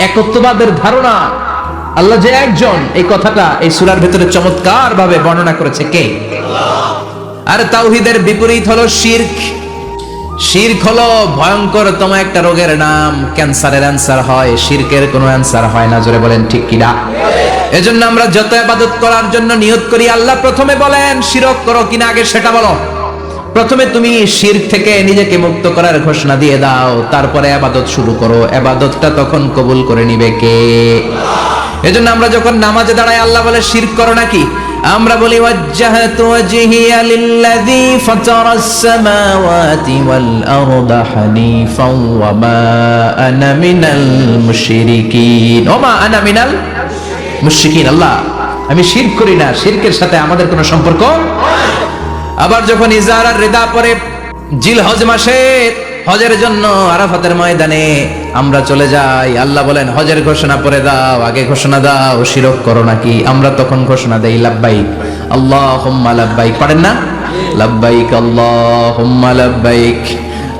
একত্ববাদের ধারণা, আল্লাহ যে একজন, এই কথাটা এই সূরার ভিতরে চমৎকার ভাবে বর্ণনা করেছে কে? আর তাওহীদের বিপরীত হলো শিরক। শিরক হলো ভয়ঙ্করতম একটা রোগের নাম। ক্যান্সারের অ্যান্সার হয়, শিরকের কোনো অ্যান্সার হয় না। জোরে বলেন ঠিক কিনা? এজন্য আমরা যত ইবাদত করার জন্য নিয়ত করি, আল্লাহ প্রথমে বলেন শিরক করো কিনা আগে সেটা বলো। প্রথমে তুমি শিরক থেকে নিজেকে মুক্ত করার ঘোষণা দিয়ে দাও, তারপরে ইবাদত শুরু করো। ইবাদতটা তখন কবুল করে নিবে কে? এজন্য আমরা যখন নামাজে দাঁড়াই আল্লাহ বলে শিরক করো নাকি? আমরা বলি ওয়াজ্জাহাতু ওয়াজহিয়া লিল্লাযী ফাতারাস সামাওয়াতি ওয়াল আরদা হানিফাও ওয়া মা আনা মিনাল মুশরিকিন। ওমা আনা মিনাল মুশরিকিন। আল্লাহ আমি শিরক করি না, শিরকের সাথে আমাদের কোনো সম্পর্ক। আবার যখন ইজার আর রিদা পরে জিলহজ মাসে হজের জন্য আরাফাতের ময়দানে আমরা চলে যাই, আল্লাহ বলেন হজের ঘোষণা পরে দাও, আগে ঘোষণা দাও শিরক করো নাকি। আমরা তখন ঘোষণা দেই লাব্বাইক আল্লাহুম্মা লাব্বাইক। পারেন না? লাব্বাইক আল্লাহুম্মা লাব্বাইক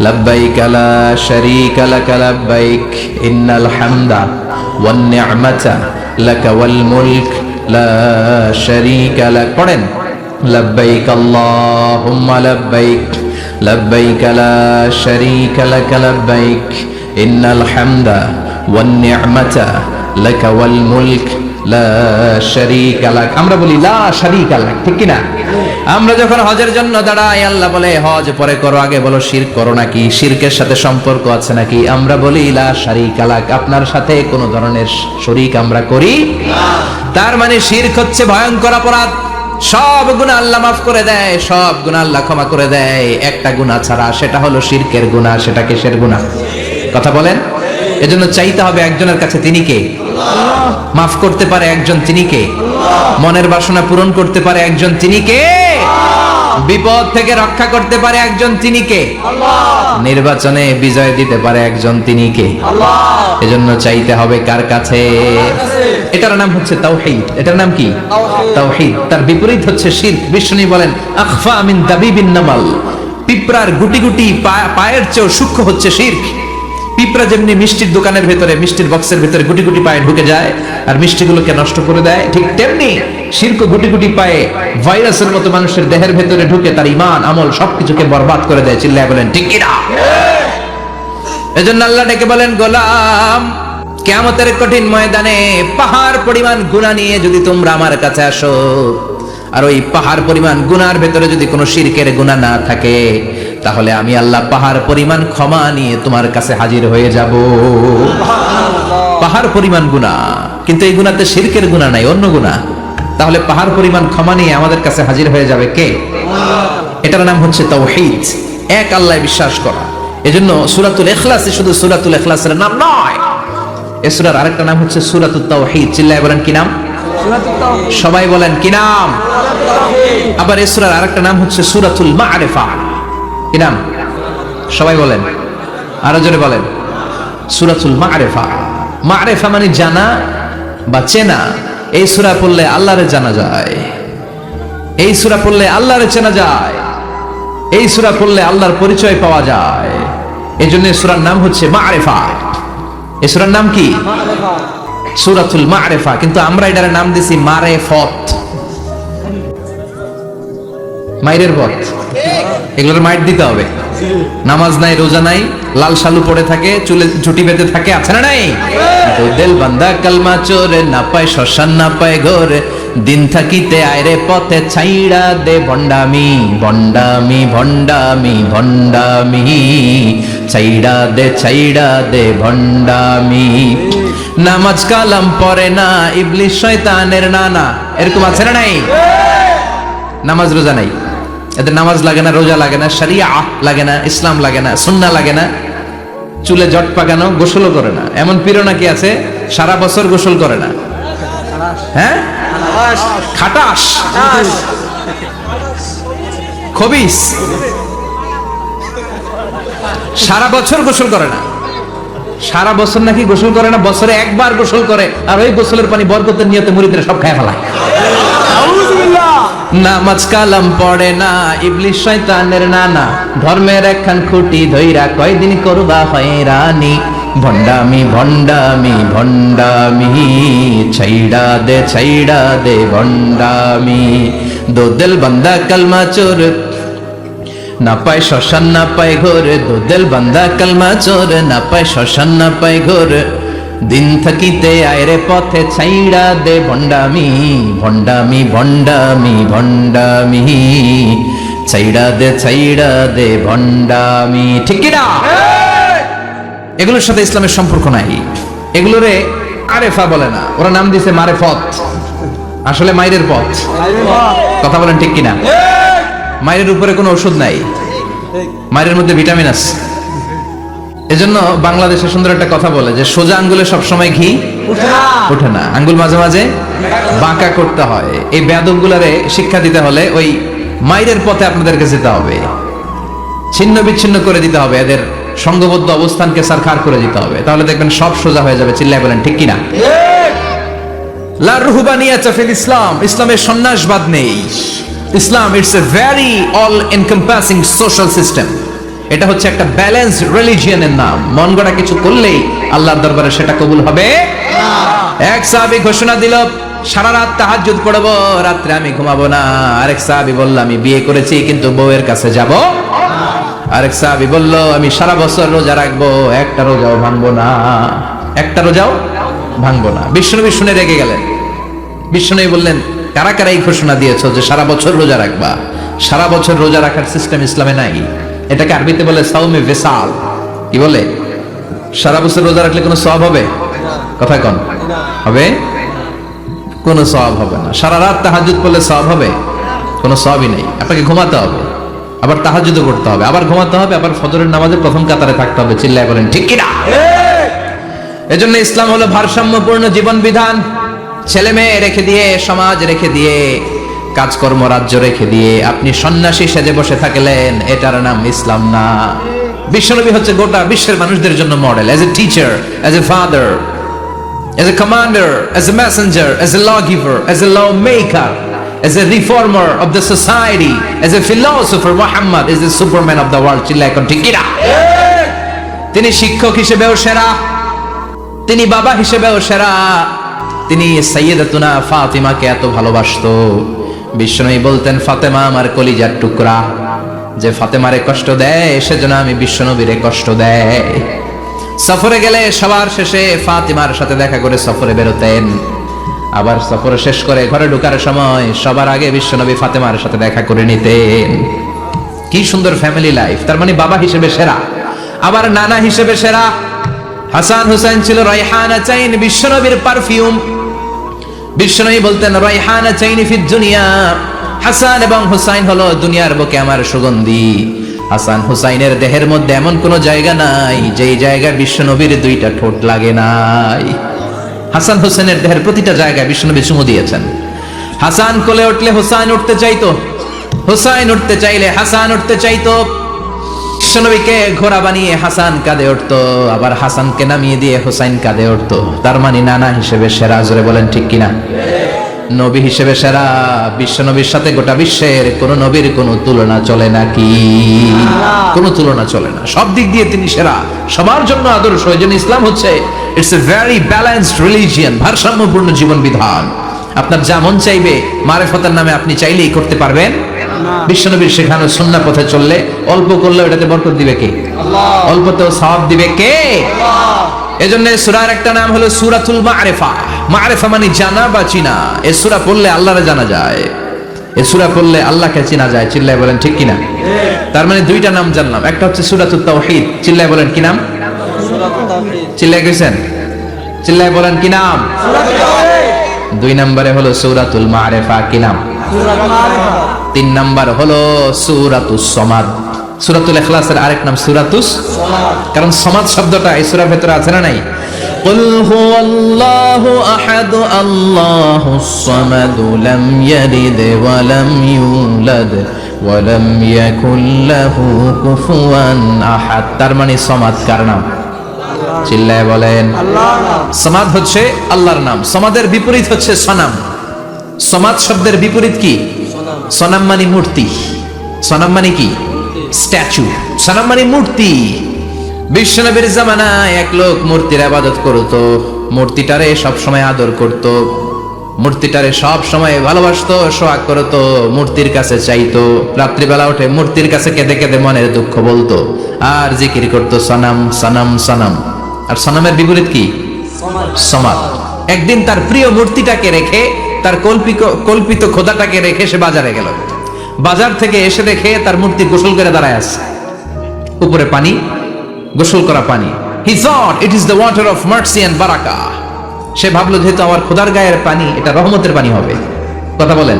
লাব্বাইক লা শারীকা লাক লাব্বাইক ইন্নাল হামদা ওয়ান নি'মাতা লাকা ওয়াল মুলক লা শারীকা লাক। পড়েন লাব্বাইক আল্লাহুম্মা লাব্বাইক লাব্বাইক লা শারীকা লাক লাব্বাইক ইন্নাল হামদা ওয়ান নি'মাতা লাকা ওয়াল মুলক লা শারীকা লাক। আমরা বলি লা শারীকা লাক, ঠিক কি না? আমরা যখন হজের জন্য দাঁড়াই আল্লাহ বলে হজ পরে করো, আগে বলো শিরক করো নাকি, শিরকের সাথে সম্পর্ক আছে নাকি। আমরা বলি লা শারীকা লাক, আপনার সাথে কোনো ধরনের শরীক আমরা করি না। তার মানে শিরক হচ্ছে ভয়ঙ্কর অপরাধ। সব গুনাহ আল্লাহ মাফ করে দেয়, সব গুনাহ আল্লাহ ক্ষমা করে দেয়, একটা গুনাহ ছাড়া, সেটা হলো শিরকের গুনাহ। সেটা কিসের গুনাহ? কথা বলেন। এজন্য চাইতে হবে একজনের কাছে, তিনি কে? আল্লাহ। মাফ করতে পারে একজন, তিনি কে? আল্লাহ। মনের বাসনা পূরণ করতে পারে একজন, তিনি কে? আল্লাহ। বিপদ থেকে রক্ষা করতে পারে একজন, তিনি কে? আল্লাহ। নির্বাচনে বিজয় দিতে পারে একজন, তিনি কে? আল্লাহ। এজন্য চাইতে হবে কার কাছে? এটার নাম হচ্ছে তাওহীদ। এটার নাম কি? তাওহীদ। তার বিপরীত হচ্ছে শিরক। বিষ্ণু বলেন আখফা মিন দাবিবিন নামাল, পিঁপড়ার গুটি গুটি পায়ের চেয়েও সূক্ষ্ম হচ্ছে শিরক। পিঁপড়া যেমনি মিষ্টির দোকানের ভেতরে, মিষ্টির বক্সের ভেতরে গুটি গুটি পায়ে ঢুকে যায় আর মিষ্টিগুলোকে নষ্ট করে দেয়, ঠিক তেমনি শিরক গুটি গুটি পায়ে ভাইরাসের মতো মানুষের দেহের ভেতরে ঢুকে তার ঈমান আমল সবকিছুকে বরবাদ করে দেয়। চিল্লায় বলেন ঠিক কি না? এজন্য আল্লাহ ডেকে বলেন গোলাম, কিয়ামতের কঠিন ময়দানে পাহাড় পরিমাণ গুনাহ নিয়ে যদি তোমরা আমার কাছে আসো, আর ওই পাহাড় পরিমাণ গুনার ভেতরে যদি কোনো শিরকের গুনাহ না থাকে, তাহলে আমি আল্লাহ পাহাড় পরিমাণ ক্ষমা নিয়ে তোমার কাছে হাজির হয়ে যাব। পাহাড় পরিমাণ গুনাহ, কিন্তু এই গুনাহতে শিরকের গুনাহ নাই, অন্য গুনাহ। তাহলে পাহাড় পরিমাণ ক্ষমা নিয়ে আমাদের কাছে হাজির হয়ে যাবে কে? এটার নাম হচ্ছে তাওহীদ, এক আল্লাহ বিশ্বাস করা। এজন্য সূরাতুল ইখলাস শুধু সূরাতুল ইখলাসের নাম নয়, এই সূরার আরেকটা নাম হচ্ছে সূরাতুত তাওহীদ। চিল্লায় বলেন কি নাম? সবাই বলেন কি নাম? আবার এই সূরার আরেকটা নাম হচ্ছে সূরাতুল মা'রিফা। কি নাম? সবাই বলেন, আরো জোরে বলেন। সূরাতুল মা'রিফা। মা'রিফা মানে জানা বা চেনা। এই সূরা পড়লে আল্লাহরে জানা যায়, এই সূরা পড়লে আল্লাহরে চেনা যায়, এই সূরা পড়লে আল্লাহর পরিচয় পাওয়া যায়। এই জন্য সূরার নাম হচ্ছে মা'রিফা। এই সূরার নাম কি? সূরাতুল মা'রিফা। কিন্তু আমরা এটার নাম দিছি মারেফত, মাইরের পথ। এগুলোর মাইর দিতে হবে। নামাজ নাই, রোজা নাই, লাল শালু পড়ে থাকে, চুলে ঝুটি বেঁধে থাকে, আছে না নাই? দিল বান্দা কালমা চোরে, না পায় শ্মশান না পায় ঘর, দিন থাকিতে আয়রে পথে ছাইড়া দে ভণ্ডামি ভণ্ডামি ভণ্ডামি ভণ্ডামি, ছাইড়া দে ভণ্ডামি। নামাজ কালাম পড়ে না, ইবলিস শয়তানের নানা, এরকম আছে না নাই? নামাজ রোজা নাই, এদের নামাজ লাগে না, রোজা লাগে না, শরিয়া লাগে না, ইসলাম লাগে না, সুন্নাহ লাগে না, চুলে জট পাকানো, গোসলও করে না। এমন পীর নাকি আছে সারা বছর গোসল করে না? হ্যাঁ, খাটাস, খবিস, সারা বছর গোসল করে না। সারা বছর নাকি গোসল করে না, বছরে একবার গোসল করে, আর ওই গোসলের পানি বরকতের নিয়তে মুরিদরা সব খায় ফেলায়। নামাজ কালাম পড়ে না, ইবলিস শয়তানের নানা, ধর্মের একখান খুঁটি ধইরা কয়দিন করবা হয়রানি, ভণ্ডামি ভণ্ডামি ভণ্ডামি, ছাইড়া দে ভণ্ডামি। দো দিল বান্দা কালমা চোর, না পায় শ্মশান না পায় ঘোর। দো দিল বান্দা কালমা চোর, না পায় শ্মশান না পায় ঘোর। দিন থাকিতে আয়রে পথে, ছাইড়া দে ভণ্ডামি ভণ্ডামি ভণ্ডামি ভণ্ডামি, ছাইড়া দে ভণ্ডামি। ঠিক কিনা? এগুলোর সাথে ইসলামের সম্পর্ক নাই। এগুলোরে আরেফা বলে না, ওরা নাম দিছে মারেফত, আসলে মাইরের পথ। কথা বলেন ঠিক কিনা? মাইরের উপরে কোনো ওষুধ নাই, মাইরের মধ্যে ভিটামিন আছে। এজন্য বাংলাদেশে সুন্দর একটা কথা বলে যে সোজা আঙ্গুলে সবসময় ঘি ওঠে না, আঙ্গুল মাঝে মাঝে বাঁকা করতে হয়। এই বেয়াদব গুলারে শিক্ষা দিতে হলে ওই মাইরের পথে আপনাদেরকে যেতে হবে, ছিন্ন বিচ্ছিন্ন করে দিতে হবে, এদের সংঘবদ্ধ অবস্থানকে সারখার করে দিতে হবে, তাহলে দেখবেন সব সোজা হয়ে যাবে। চিল্লায় বলেন ঠিক কিনা? লা রুহবানিয়াত ফিল ইসলাম, ইসলামের সন্ন্যাসবাদ নেই। Islam it's a very all encompassing social system. এটা হচ্ছে একটা ব্যালেন্স রিলিজিয়নের নাম। মন গড়া কিছু করলেই আল্লাহর দরবারে সেটা কবুল হবে না। এক সাহাবী ঘোষণা দিল, সারা রাত তাহাজ্জুদ পড়ব, রাত্রে আমি ঘুমাবো না। আরেক সাহাবী বলল, আমি বিয়ে করেছি কিন্তু বউয়ের কাছে যাব। আরেক সাহাবী বলল, আমি সারা বছর রোজা রাখবো, একটা রোজাও ভাঙবো না, একটা রোজাও ভাঙবো না। বিশ্বনবী শুনে রেগে গেলেন। বিশ্বনবী বললেন, কারা কারা এই ঘোষণা দিয়েছো যে সারা বছর রোজা রাখবা? সারা বছর রোজা রাখার সিস্টেম ইসলামে নাই। এটাকে আরবিতে বলে সাওমে ভিসাল। কি বলে? সারা বছর রোজা রাখলে কোনো সওয়াব হবে? কথা কোন হবে? কোনো সওয়াব হবে না। সারা রাত তাহাজ্জুদ পড়লে সওয়াব হবে? কোনো সওয়াবই নেই। আপনাকে ঘুমাতে হবে, আবার তাহাজ্জুদও করতে হবে, আবার ঘুমাতে হবে, আবার ফজরের নামাজে প্রথম কাতারে থাকতে হবে। চিল্লায় বলেন ঠিক কিনা? এজন্য ইসলাম হলো ভারসাম্যপূর্ণ জীবন বিধান। ছেলে মেয়ে রেখে দিয়ে, সমাজ রেখে দিয়ে, কাজকর্ম রাজ্য রেখে দিয়ে আপনি সন্ন্যাসী সেজে বসে থাকলেন, এটার নাম ইসলাম না। বিশ্বনবী হচ্ছে গোটা বিশ্বের মানুষদের জন্য model, as a teacher, as a father, as a commander, as a messenger, as a law giver, as a law maker, as a reformer of the society, as a philosopher, Muhammad is the superman of the world. চিল্লায় কোন ঠিক কিনা? তিনি শিক্ষক হিসেবেও সেরা, তিনি বাবা হিসেবেও সেরা। তিনি সাইয়্যিদাতুনা ফাতিমাকে এত ভালোবাসতো, বিশ্বনবী বলতেন, ফাতেমা আমার কলিজার টুকরা, যে ফাতেমারে কষ্ট দেয় সেজন্য আমি বিশ্বনবীরে কষ্ট দেয়। সফরে গেলে সবার শেষে ফাতিমার সাথে দেখা করে সফরে বেরোতেন, আবার সফর শেষ করে ঘরে ঢোকার সময় সবার আগে বিশ্বনবী ফাতেমার সাথে দেখা করে নিতেন। কি সুন্দর ফ্যামিলি লাইফ। তার মানে বাবা হিসেবে সেরা, আবার নানা হিসেবে সেরা। হাসান হুসাইন ছিল রাইহানা চাইন, বিশ্বনবীর পারফিউম। বিশ্বনবী বলতেন, রাইহানা চাইনি ফিদ দুনিয়া, হাসান এবং হুসাইন হলো দুনিয়ার বুকে আমার সুগন্ধি। হাসান হুসাইনের দেহের মধ্যে এমন কোন জায়গা নাই যেই জায়গায় বিশ্বনবীর দুইটা ঠোঁট লাগে নাই। হাসান হোসেনের দেহের প্রতিটা জায়গায় বিশ্বনবী চুমু দিয়েছেন। হাসান কোলে উঠলে হুসাইন উঠতে চাইতো, হুসাইন উঠতে চাইলে হাসান উঠতে চাইতো। বিশ্বনবীকে ঘোড়া বানিয়ে হাসান কাঁধে উঠতো, আবার হাসানকে নামিয়ে দিয়ে হুসাইন কাঁধে উঠতো। তার মানে নানা হিসেবে সেরা। জোরে বলেন ঠিক কিনা? নবী হিসেবে সেরা। বিশ্বনবীর সাথে গোটা বিশ্বের কোন নবীর কোন তুলনা চলে নাকি? কোন তুলনা চলে না। সব দিক দিয়ে তিনি সেরা, সবার জন্য আদর্শ। এই জন্য ইসলাম হচ্ছে it's a very balanced religion, ভারসাম্যপূর্ণ জীবন বিধান। আপনার যা মন চাইবে মারেফতের নামে আপনি চাইলেই করতে পারবেন না। বিশ্বনবীর শেখানো সুন্নাহ পথে চললে অল্প করলে এটাতে বরকত দিবে কে? আল্লাহ। অল্পতেও সওয়াব দিবে কে? আল্লাহ। এজন্য সূরার একটা নাম হলো সূরাতুল মারিফা। মারিফা মানে জানা বা চিনা। এই সূরা পড়লে আল্লাহরে জানা যায়, এই সূরা পড়লে আল্লাহকে চেনা যায়। চিল্লায় বলেন ঠিক কিনা? তার মানে দুইটা নাম জানলাম, একটা হচ্ছে সূরাতুত তাওহীদ। চিল্লায় বলেন কি নাম? সূরাতুত তাওহীদ। চিল্লায় গেছেন? চিল্লায় বলেন কি নাম? সূরাতুত তাওহীদ। দুই নম্বরে হলো সূরাতুল মারিফা। কি নাম? সূরাতুল মারিফা। তিন নম্বর হলো সূরাতুস সামাদ। সূরাতুল ইখলাসের আরেক নাম সূরাতুস সামাদ, কারণ সামাদ শব্দটা এই সূরার ভিতরে আছে না নাই? قل هو الله أحد الله الصمد لم يلد ولم يولد ولم يكن له كفوا أحد। তার মানে সামাদ কার নাম? চিল্লায় বলেন আল্লাহর নাম। সামাদ হচ্ছে আল্লাহর নাম। সামাদের বিপরীত হচ্ছে সনাম। সামাদ শব্দের বিপরীত কি? সনাম মানে মূর্তি। সনাম মানে কি? স্ট্যাচু। সনাম মানে মূর্তি। বিশ্বনবীর জামানায় এক লোক মূর্তির ইবাদত করতো, মূর্তিটারে সব সময় আদর করত, মূর্তিটারে সব সময় ভালোবাসতো, সোহাগ করতো, মূর্তির কাছে চাইতো, রাত্রিবেলা উঠে মূর্তির কাছে কেঁদে কেঁদে মনের দুঃখ বলতো আর জিকির করতো সনম সনম সনম। আর সনমের বিপরীত কি? সমাদ। একদিন তার প্রিয় মূর্তিটাকে রেখে, তার কল্পিত খোদাটাকে রেখে সে বাজারে গেল। বাজার থেকে এসে দেখে তার মূর্তি গোসল করে দাঁড়ায় আছে, উপরে পানি, গোসল করা পানি। He thought it is the water of mercy and barakah. সে ভাবলো যেহেতু আমার খোদার গায়ের পানি, এটা রহমতের পানি হবে। কথা বলেন,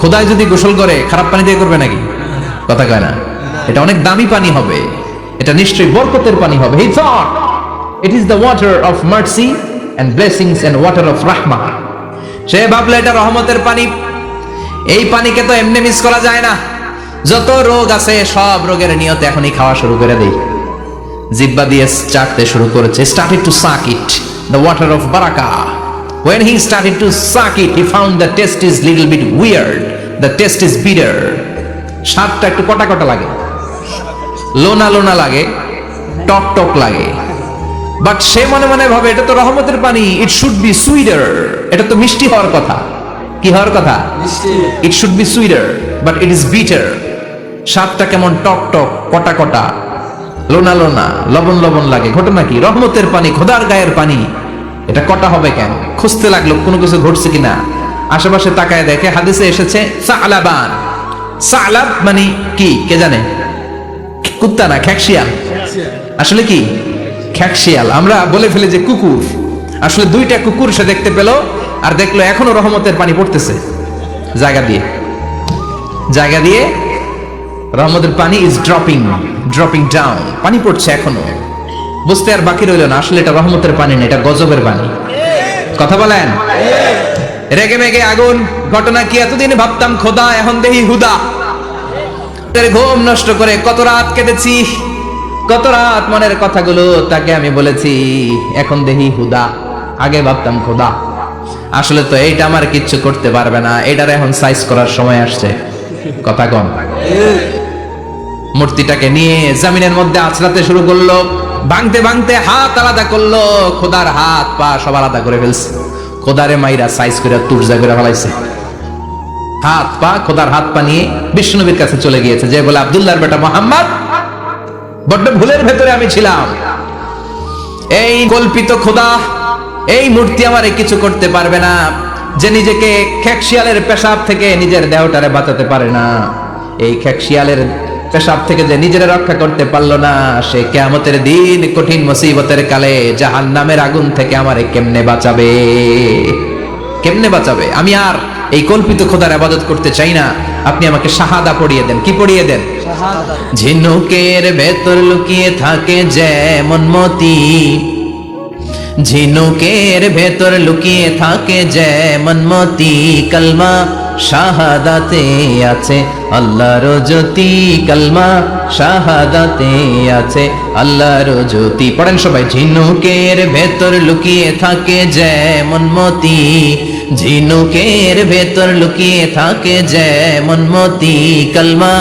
খোদায় যদি গোসল করে খারাপ পানি দিয়ে করবে নাকি? কথা কয় না, এটা অনেক দামি পানি হবে, এটা নিশ্চয়ই বরকতের পানি হবে। He thought it is the water of mercy and blessings and water of rahmah. সে ভাবলো এটা রহমতের পানি, এই পানিকে তো এমনি মিস করা যায় না। যত রোগ আছে সব রোগের নিয়তে এখনই খাওয়া শুরু করে দেই। জিহ্বা দিয়ে চাটতে শুরু করেছে, started to suck it, the water of barakah. When he started to suck it, he found the taste is little bit weird, the taste is bitter. স্বাদটা একটু কটা কটা লাগে, লোনা লোনা লাগে, টক টক লাগে। বাট সে মনে মনে ভাবে এটা তো রহমতের পানি, ইট শুড বি সুইটার, এটা তো মিষ্টি হওয়ার কথা। কি হওয়ার কথা? It should be sweeter, but it is bitter. স্বাদটা কেমন টক টক, কটা কটা, লোনা লোনা, লবণ লবণ লাগে। ঘটনা কি? রহমতের পানি, খোদার গায়ের পানি, এটা কটা হবে কেন? খুঁজতে লাগলো কোনো কিছু ঘটছে কিনা। আশেপাশে তাকায় দেখে হাদিসে এসেছে সালাবান। সালাব মানে কি কে জানে? কুত্তা না, খ্যাকশিয়াল। আসলে কি? খ্যাকশিয়াল। আমরা বলে ফেলি যে কুকুর, আসলে দুইটা কুকুর সে দেখতে পেল, আর দেখলো এখনো রহমতের পানি পড়তেছে জায়গা দিয়ে, জায়গা দিয়ে রহমতের পানি ইজ ড্রপিং ডাউন, পানি পড়ছে এখনো। বুঝতে আর বাকি রইল না, আসলে এটা রহমতের পানি না, এটা গজবের পানি। কথা বলেন, রেগে মেগে আগুন। ঘটনা কি? এতদিন ভাবতাম খোদা, এখন দেখি হুদা। ঘুম নষ্ট করে কত রাত কেঁদেছি, কত রাত মনের কথাগুলো তাকে আমি বলেছি, এখন দেখি হুদা। আগে ভাবতাম খোদা, আসলে তো এইটা আমার কিচ্ছু করতে পারবে না, এটার এখন সাইজ করার সময় আসছে। কথা কম। মূর্তিটাকে নিয়ে জমিনের মধ্যে আছড়াতে শুরু করলো, ভাঙতে ভাঙতে হাত আলাদা করলো, খোদার হাত পা সব আলাদা করে ফেলছে। খোদারে মাইরা সাইজ করে তুরজা করে ফেলাইছে। হাত পা, খোদার হাত পা নিয়ে বিষ্ণুনবীর কাছে চলে গিয়েছে, যে বলে আব্দুল্লাহর বেটা মুহাম্মদ, বড্ড ভুলের ভেতরে আমি ছিলাম। এই কল্পিত খোদা, এই মূর্তি আমারে কিছু করতে পারবে না। যে নিজেকে খ্যাকশিয়ালের পেশাব থেকে নিজের দেহটারে বাঁচাতে পারে না, এই খ্যাকশিয়ালের পেশাব থেকে যে নিজেরা রক্ষা করতে পারলো না, সে কিয়ামতের দিন কঠিন মুসিবতের কালে জাহান্নামের আগুন থেকে আমারে কেমনে বাঁচাবে? কেমনে বাঁচাবে? আমি আর এই কল্পিত খোদার ইবাদত করতে চাই না। আপনি আমাকে শাহাদা পড়িয়ে দেন। কি পড়িয়ে দেন? ঝিনুকের ভেতর লুকিয়ে থাকে যেমন মতি, ঝিনুকের ভেতর লুকিয়ে থাকে যেমন মতি, কালমা শাহাদাতে আছে আল্লাহর জ্যোতি, কালমা শাহাদাতে আছে আল্লাহর জ্যোতি। পড়েন সবাই। ঝিনুকের ভেতর লুকিয়ে থাকে যেমন মতি, ঝিনুকের ভেতর লুকিয়ে থাকে যেমন মতি, কালমা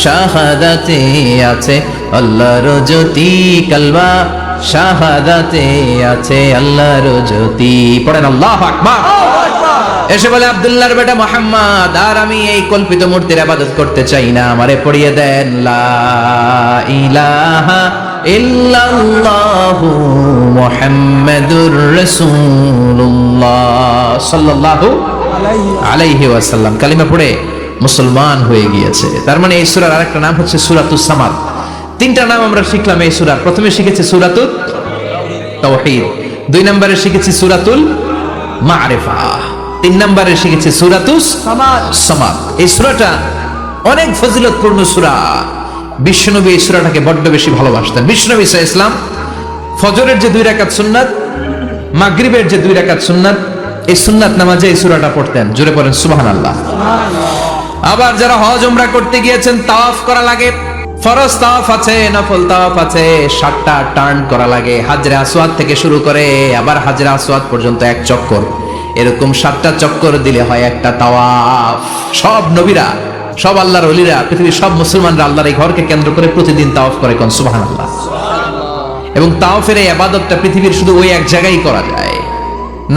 শাহাদাতে আছে আল্লাহর জ্যোতি, কালমা শাহাদাতে আছে আল্লাহর জ্যোতি। পড়েন আল্লাহু আকবার। এসে বলে আব্দুল্লাহর বেটা মুহাম্মদ, আর আমি এই কল্পিত মূর্তির ইবাদত করতে চাই না, আমারে পড়িয়ে দেন লা ইলাহা ইল্লাল্লাহু মুহাম্মাদুর রাসূলুল্লাহ সাল্লাল্লাহু আলাইহি ওয়াসাল্লাম। কালিমা পড়ে মুসলমান হয়ে গিয়েছে। তার মানে এই সূরার আরেকটা নাম হচ্ছে সূরাতুস সামাদ। তিনটা নাম আমরা শিখলাম এই সূরার। প্রথমে শিখেছি সূরাতুত তাওহীদ, 2 নম্বরে শিখেছি সূরাতুল মারিফা, 3 নম্বরে শিখেছি সূরাতুস সামাদ। এই সূরাটা অনেক ফজিলতপূর্ণ সূরা। বিশ্বনবী এই সূরাটাকে বড্ড বেশি ভালোবাসতেন। বিশ্বনবী সাল্লাল্লাহু আলাইহি ওয়াসাল্লাম ফজরের যে 2 রাকাত সুন্নাত, মাগরিবের যে 2 রাকাত সুন্নাত, এই সুন্নাত নামাজে এই সূরাটা পড়তেন। জোরে পড়েন সুবহানাল্লাহ। আবার যারা হজ উমরা করতে গিয়েছেন, তাওয়াফ করা লাগে, ফরজ তাওয়াফ আছে, নফল তাওয়াফ আছে, 7টা টার্ন করা লাগে। হাজরে আসওয়াদ থেকে শুরু করে আবার হাজরে আসওয়াদ পর্যন্ত 1 চক্কর, এরকম 7টা চক্কর দিলে হয় একটা তাওয়াফ। সব নবীরা, সব আল্লাহর ওলিরা, পৃথিবীর সব মুসলমানরা আল্লাহর এই ঘরকে কেন্দ্র করে প্রতিদিন তাওয়াফ করে। কোন সুবহানাল্লাহ। এবং তাওয়াফের এই ইবাদতটা পৃথিবীর শুধু ওই এক জায়গায় করা যায়।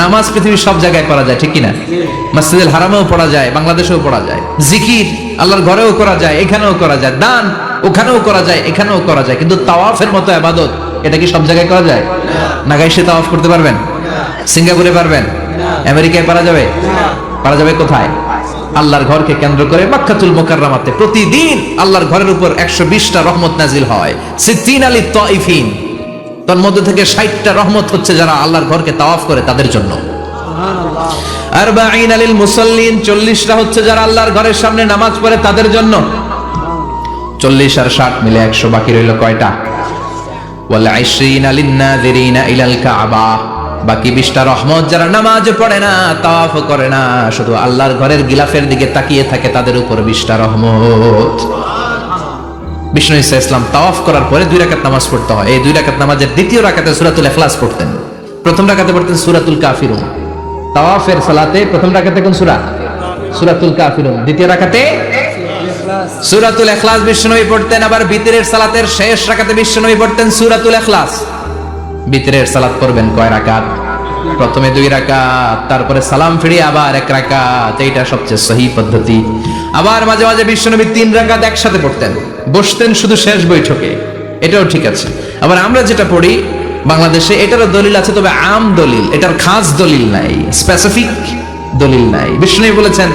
নামাজ পৃথিবীর সব জায়গায় পড়া যায়, ঠিক কিনা? মসজিদুল হারামেও পড়া যায়, বাংলাদেশেও পড়া যায়। জিকির আল্লাহর ঘরেও করা যায়, এখানেও করা যায়। দান ওখানেও করা যায়, এখানেও করা যায়। কিন্তু তাওয়াফের মতো ইবাদত এটা কি সব জায়গায় করা যায়? নাগাইশে তাওয়াফ করতে পারবেন? সিঙ্গাপুরে পারবেন? আমেরিকায় পারা যাবে? পারা যাবে কোথায়? আল্লাহর ঘরকে কেন্দ্র করে মক্কাতুল মুকাররমাতে প্রতিদিন আল্লাহর ঘরের উপর 120টা রহমত নাজিল হয়। সিদ্দিন আলী তাইফিন, তার মধ্যে থেকে 60টা রহমত হচ্ছে যারা আল্লাহর ঘরকে তাওয়াফ করে তাদের জন্য। সুবহানাল্লাহ। আরবাঈন আলিল মুসাল্লিন, 40টা হচ্ছে যারা আল্লাহর ঘরের সামনে নামাজ পড়ে তাদের জন্য। 40 আর 60 মিলে 100, বাকি রইল কয়টা? ওয়াল 20 লিন নাযিরিনা ইলাল কাবা, বাকি 20টা রহমত যারা নামাজ পড়ে না, তাওয়াফ করে না, শুধু আল্লাহর ঘরের গিলাফের দিকে তাকিয়ে থাকে তাদের উপর 20টা রহমত। বিষ্ণু ঈসা ইসলাম তাওয়াফ করার পরে 2 রাকাত নামাজ পড়তে হয়। এই 2 রাকাত নামাজের দ্বিতীয় রাকাতে সূরাতুল ইখলাস পড়তেন, প্রথম রাকাতে পড়তেন সূরাতুল কাফিরুন। তাওয়াফের সালাতে প্রথম রাকাতে কোন সূরা? সূরাতুল কাফিরুন। দ্বিতীয় রাকাতে সূরাতুল ইখলাস বিষ্ণুনবী পড়তেন। আবার বিতরের সালাতের শেষ রাকাতে বিষ্ণুনবী পড়তেন সূরাতুল ইখলাস। বিতরের সালাত করবেন কয় রাকাত? প্রথমে 2 রাকাত, তারপরে সালাম ফিরিয়ে আবার 1 রাকাত। এইটা সবচেয়ে সহিহ পদ্ধতি। আবার মাঝে মাঝে বিষ্ণুনবী 3 রাকাত একসাথে পড়তেন, বসতেন শুধু শেষ বৈঠকে, এটাও ঠিক আছে। আবার আমরা যেটা পড়ি বাংলাদেশে, এটারও দলিল আছে, তবে আম দলিল, এটার খাস দলিল নাই, স্পেসিফিক দলিল নাই। বিষ্ণুনবী বলেছেন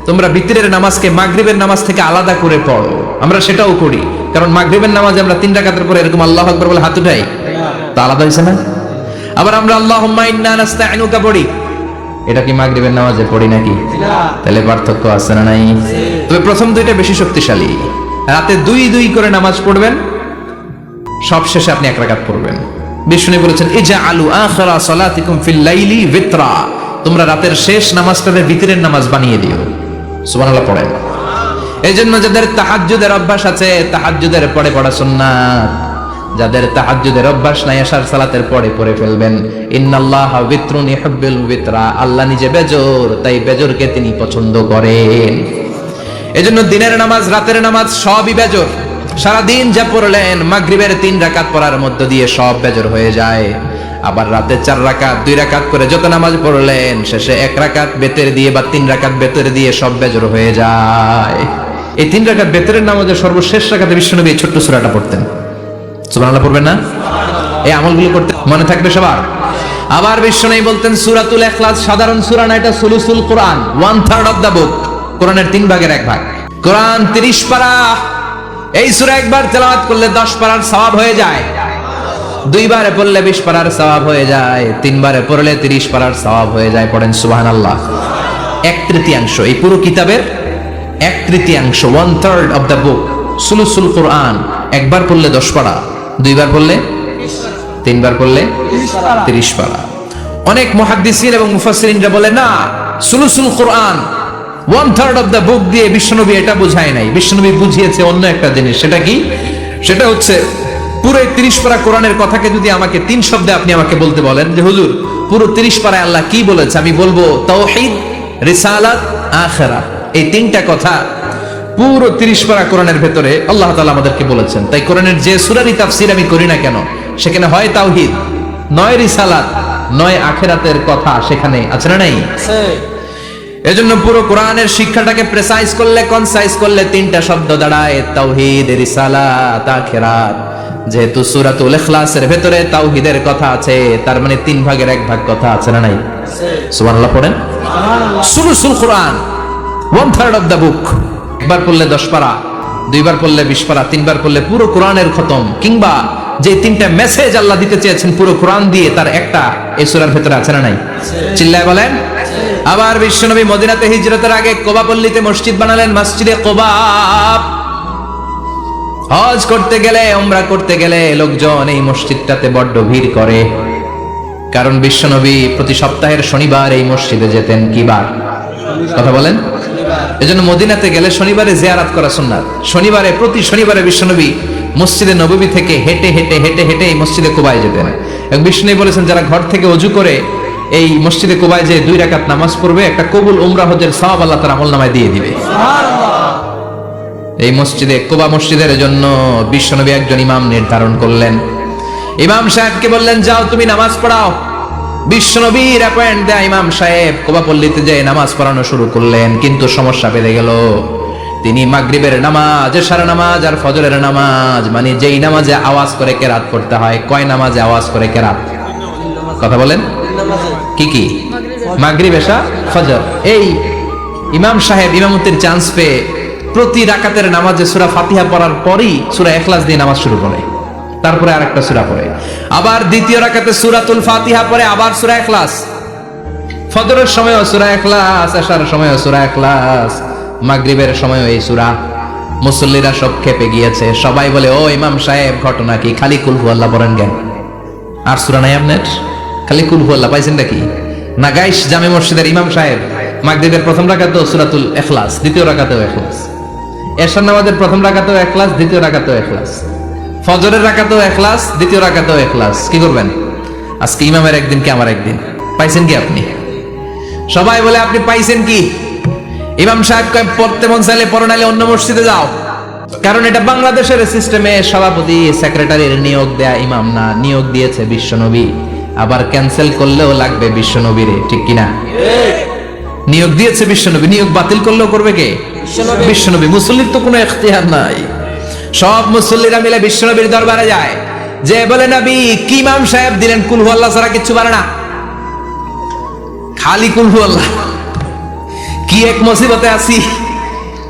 তোমরা বিতরের নামাজকে মাগরিবের নামাজ থেকে আলাদা করে পড়ো। আমরা সেটাও করি, কারণ মাগরিবের নামাজে আমরা 3 রাকাতের পরে এরকম আল্লাহু আকবার বলে হাত উঠাই, তা আলাদা হইছে না? আবার আমরা আল্লাহুম্মা ইন্না নাস্তাইনুকা পড়ি, এটা কি মাগরিবের নামাজে পড়ি নাকি? তাহলে পার্থক্য আছে না নাই? তবে প্রথম 2টা বেশি শক্তিশালী। রাতে 2 করে নামাজ পড়বেন, সব শেষে আপনি 1 রাকাত পড়বেন। বিষ্ণু বলেছেন ইজআলু আখিরা সালাতিকুম ফিল লাইলি বিতরা, তোমরা রাতের শেষ নামাজটাকে বিতরের নামাজ বানিয়ে দিও। সুবহানাল্লাহ পড়েন। এইজন্য যাদের তাহাজ্জুদের অভ্যাস আছে, তাহাজ্জুদের পরে পড়া সুন্নাত। যাদের তাহাজ্জুদের অভ্যাস নাই, আশার সালাতের পরে পড়ে ফেলবেন। ইন্নাল্লাহা বিতরুন ইউহিব্বুল বিতরা, আল্লাহ নিজে বেজর, তাই বেজরকে তিনি পছন্দ করেন। এজন্য দিনের নামাজ রাতের নামাজ সবই বেজর। সারা দিন যা পড়লেন মাগরিবের 3 রাকাত পড়ার মধ্য দিয়ে সব বেজর হয়ে যায়। আবার রাতে 4 রাকাত 2 রাকাত করে যত নামাজ পড়লেন, শেষে 1 রাকাত বেতের দিয়ে বা 3 রাকাত বেতের দিয়ে সব বেজর হয়ে যায়। এই 3 রাকাত বেতের নামাজের সর্বশেষ রাকাতে বিষ্ণুনবী ছোট্ট সূরাটা পড়তেন। সুবহানাল্লাহ পড়বেন না? এই আমলগুলো করতে মনে থাকবে সবার। আবার বিষ্ণুনবী বলতেন সূরাতুল ইখলাস সাধারণ সূরা না, এটা সুলুসুল কোরআন, 1/3 অফ দা বুক। কোরআনের 3 ভাগের 1 ভাগ। কোরআন 30 পারা। এই সূরা একবার তেলাওয়াত করলে 10 পারার সওয়াব হয়ে যায়। 2 বারে পড়লে 20 পারার সওয়াব হয়ে যায়। 3 বারে পড়লে 30 পারার সওয়াব হয়ে যায়। পড়েন সুবহানাল্লাহ। 1/3 এই পুরো কিতাবের 1/3, 1/3 অফ দা বুক সুলুসুল কোরআন। একবার পড়লে 10 পারা, 2 বার পড়লে 3 বার পড়লে 30 পারা। অনেক মুহাদ্দিসিন এবং মুফাসসিরিনরা বলে না, সুলুসুল কোরআন 1/3 অফ দা বুক দিয়ে বিশ্বনবী এটা বুঝায় নাই। বিশ্বনবী বুঝিয়েছে অন্য একটা জিনিস। সেটা কি? সেটা হচ্ছে পুরো 30 পারা কোরআনের কথাকে যদি আমাকে 3 শব্দে আপনি আমাকে বলতে বলেন যে হুজুর পুরো 30 পারায় আল্লাহ কি বলেছে, আমি বলবো তাওহীদ, রিসালাত, আখিরাত। এই 3টা কথা পুরো 30 পারা কোরআনের ভেতরে আল্লাহ তাআলা আমাদেরকে বলেছেন। তাই কোরআনের যে সূরারই তাফসীর আমি করি না কেন, সেখানে হয় তাওহীদ, নয় রিসালাত, নয় আখিরাতের কথা সেখানে আছে না নাই? আছে। এজন্য পুরো কোরআনের শিক্ষাটাকে প্রেসাইজ করলে, কনসাইজ করলে 3টা শব্দ দাঁড়ায়, তাওহীদ, রিসালাত, আখিরাত। যেহেতু সূরাতুল ইখলাসের ভেতরে তাওহীদের কথা আছে, তার মানে 3 ভাগের 1 ভাগ কথা আছে না নাই? আছে। সুবহানাল্লাহ পড়েন। সুবহানাল্লাহ। সুলুসুল কোরআন 1/3 অফ দা বুক। একবার পড়লে 10 পারা, 2 বার পড়লে 20 পারা, 3 বার পড়লে পুরো কোরআনের খতম। কিংবা যে 3টা মেসেজ আল্লাহ দিতে চেয়েছেন পুরো কোরআন দিয়ে, তার একটা এই সূরার ভেতরে আছে না নাই? চিল্লায় বলেন। আবার বিশ্বনবী মদিনাতে হিজরতের আগে কোবা পল্লীতে মসজিদ বানালেন, মসজিদে কোবা। হজ করতে গেলে, উমরা করতে গেলে লোকজন এই মসজিদটাতে বড্ড ভিড় করে, কারণ বিশ্বনবী প্রতি সপ্তাহের শনিবার এই মসজিদে যেতেন। কি বার? কথা বলেন। এজন্য মদিনাতে গেলে শনিবারে জিয়ারত করা সুন্নাত। শনিবারে, প্রতি শনিবারে বিশ্বনবী মসজিদে নববী থেকে হেঁটে হেঁটে হেঁটে হেঁটে এই মসজিদে কুবায় যেতেন। এবং বিষ্ণু বলেছেন যারা ঘর থেকে ওযু করে এই মসজিদে কুবায় যে 2 রাকাত নামাজ পড়বে, একটা কবুল উমরা হজের সওয়াব আল্লাহ তার আমলনামায় দিয়ে দিবে। এই মসজিদে কুবা মসজিদের জন্য বিশ্বনবী একজন ইমাম নির্ধারণ করলেন। ইমাম সাহেবকে বললেন যাও তুমি নামাজ পড়াও। বিশ্বনবীর অ্যাপয়েন্ট দেয়া ইমাম সাহেব কোবাপল্লীতে যে নামাজ পড়ানো শুরু করলেন, কিন্তু সমস্যা বেড়ে গেল। তিনি মাগরিবের নামাজ, এশার নামাজ আর ফজরের নামাজ, মানে যেই নামাজে আওয়াজ করে কেরাত পড়তে হয়, কয় নামাজে আওয়াজ করে কেরাত? কথা বলেন কি কি? মাগরিব, এশা, ফজর। এই ইমাম সাহেব ইমামতির চান্স পেয়ে প্রতি রাকাতের নামাজে সূরা ফাতিহা পড়ার পরই সূরা ইখলাস দিয়ে নামাজ শুরু করে, তারপরে আরেকটা সূরা পড়ে, আবার দ্বিতীয় রাকাতে সূরাতুল ফাতিহা পড়ে, আবার সূরা ইখলাস। ফজরের সময়ও সূরা ইখলাস, এশার সময়ও সূরা ইখলাস, মাগরিবের সময়ও এই সূরা। মুসল্লিরা সব খেপে গিয়েছে, সবাই বলে ও ইমাম সাহেব ঘটনা কি? খালি কুল হুয়াল্লাহ পড়েন কেন? আর সূরা নাই আপনার? খালি কুল হুয়াল্লাহ পাইছেন নাকি? নাগাইশ জামে মসজিদের ইমাম সাহেব মাগরিবের প্রথম রাকাতেও সূরাতুল ইখলাস, দ্বিতীয় রাকাতেও ইখলাস, এশার নামাজের প্রথম রাকাতেও ইখলাস, দ্বিতীয় রাকাতেও ইখলাস, ফজরের রাকাতেও ইখলাস, দ্বিতীয় রাকাতেও ইখলাস। কি করবেন? আজকে ইমামের একদিন কি আমার একদিন? পাইছেন কি আপনি? সবাই বলে আপনি পাইছেন কি? ইমাম সাহেব কয় পড়তে মন চাইলে পড়ো, নাইলে অন্য মসজিদে যাও। কারণ এটা বাংলাদেশের সিস্টেমে সভাপতি সেক্রেটারির নিয়োগ দেয়া ইমাম না, নিয়োগ দিয়েছে বিশ্বনবী। আবার ক্যান্সেল করলেও লাগবে বিশ্বনবীরে, ঠিক কিনা? নিয়োগ দিয়েছে বিশ্বনবী, নিয়োগ বাতিল করলেও করবে কে? বিশ্বনবী। মুসল্লির তো কোনো ইখতিয়ার নাই। সব মুসল্লিরা মিলে বিশ্বনবীর দরবারে যায়, যে বলে নবী কি ইমাম সাহেব দিলেন কুল হুয়াল্লাহ ছাড়া কিচ্ছু পারে না, খালি কুল হুয়াল্লাহ, কি এক মুসিবতে আছি।